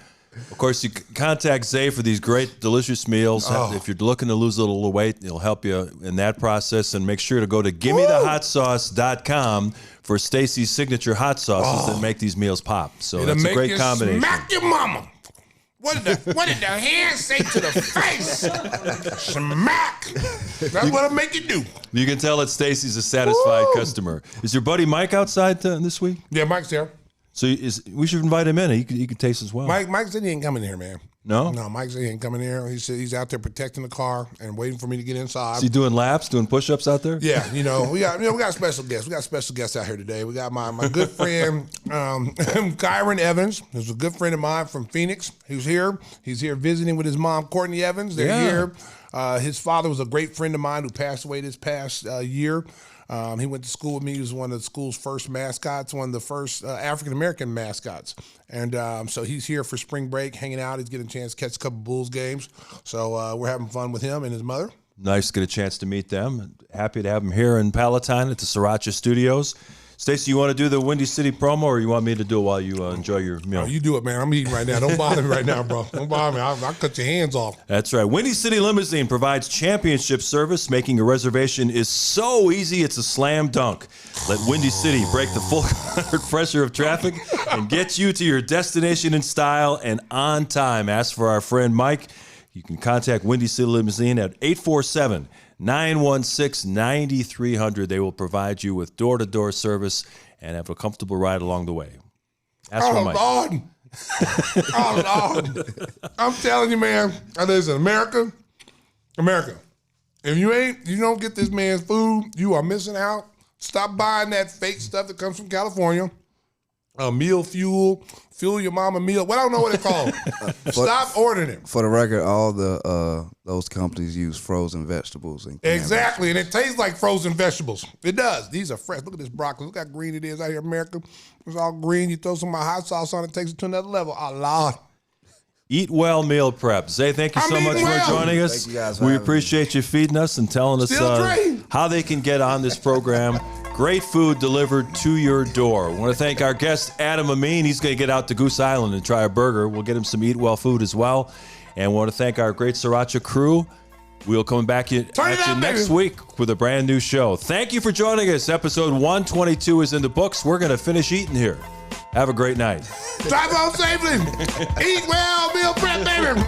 of course, you can contact Zay for these great, delicious meals. If you're looking to lose a little weight, it'll help you in that process. And make sure to go to GimmeTheHotSauce.com for Stacey's signature hot sauces that make these meals pop. So It'll that's a make great you combination. Smack your mama. What did the hand say to the face? Smack. That's what it'll make you do. You can tell that Stacey's a satisfied customer. Is your buddy Mike outside this week? Yeah, Mike's there. So we should invite him in. He can taste as well. Mike said he ain't coming here, man. No? No, Mike said he ain't coming here. He said he's out there protecting the car and waiting for me to get inside. Is he doing laps, doing push-ups out there? Yeah, we got special guests. We got special guests out here today. We got my good friend Kyron Evans, who's a good friend of mine from Phoenix. He's here visiting with his mom, Courtney Evans. They're here. His father was a great friend of mine who passed away this past year. He went to school with me. He was one of the school's first mascots, one of the first African-American mascots. And so he's here for spring break, hanging out. He's getting a chance to catch a couple Bulls games. So we're having fun with him and his mother. Nice to get a chance to meet them. Happy to have them here in Palatine at the Sriracha Studios. Stacey, you want to do the Windy City promo, or you want me to do it while you enjoy your meal? Oh, you do it, man. I'm eating right now. Don't bother me right now, bro. Don't bother me. I'll cut your hands off. That's right. Windy City Limousine provides championship service. Making a reservation is so easy, it's a slam dunk. Let Windy City break the full pressure of traffic and get you to your destination in style and on time. Ask for our friend Mike. You can contact Windy City Limousine at 847-916-9300. They will provide you with door-to-door service and have a comfortable ride along the way. Ask for Mike. Lord. Oh, Lord. I'm telling you, man. Listen, America, if you don't get this man's food, you are missing out Stop buying that fake stuff that comes from California. Meal fuel your mama meal. Well, I don't know what it's called. Stop ordering it. For the record, all the those companies use frozen vegetables. And Exactly, and it tastes like frozen vegetables. It does. These are fresh. Look at this broccoli. Look how green it is out here in America. It's all green. You throw some of my hot sauce on it, takes it to another level. Oh, Lord. Eat Well Meal Prep. Zay, thank you so much for joining us. Thank you guys for We having appreciate you feeding us and telling us how they can get on this program. Great food delivered to your door. I want to thank our guest, Adam Amin. He's going to get out to Goose Island and try a burger. We'll get him some Eat Well food as well. And want to thank our great Sriracha crew. We'll come back at you next week with a brand new show. Thank you for joining us. Episode 122 is in the books. We're going to finish eating here. Have a great night. Drive on safely. Eat well, meal prep, baby.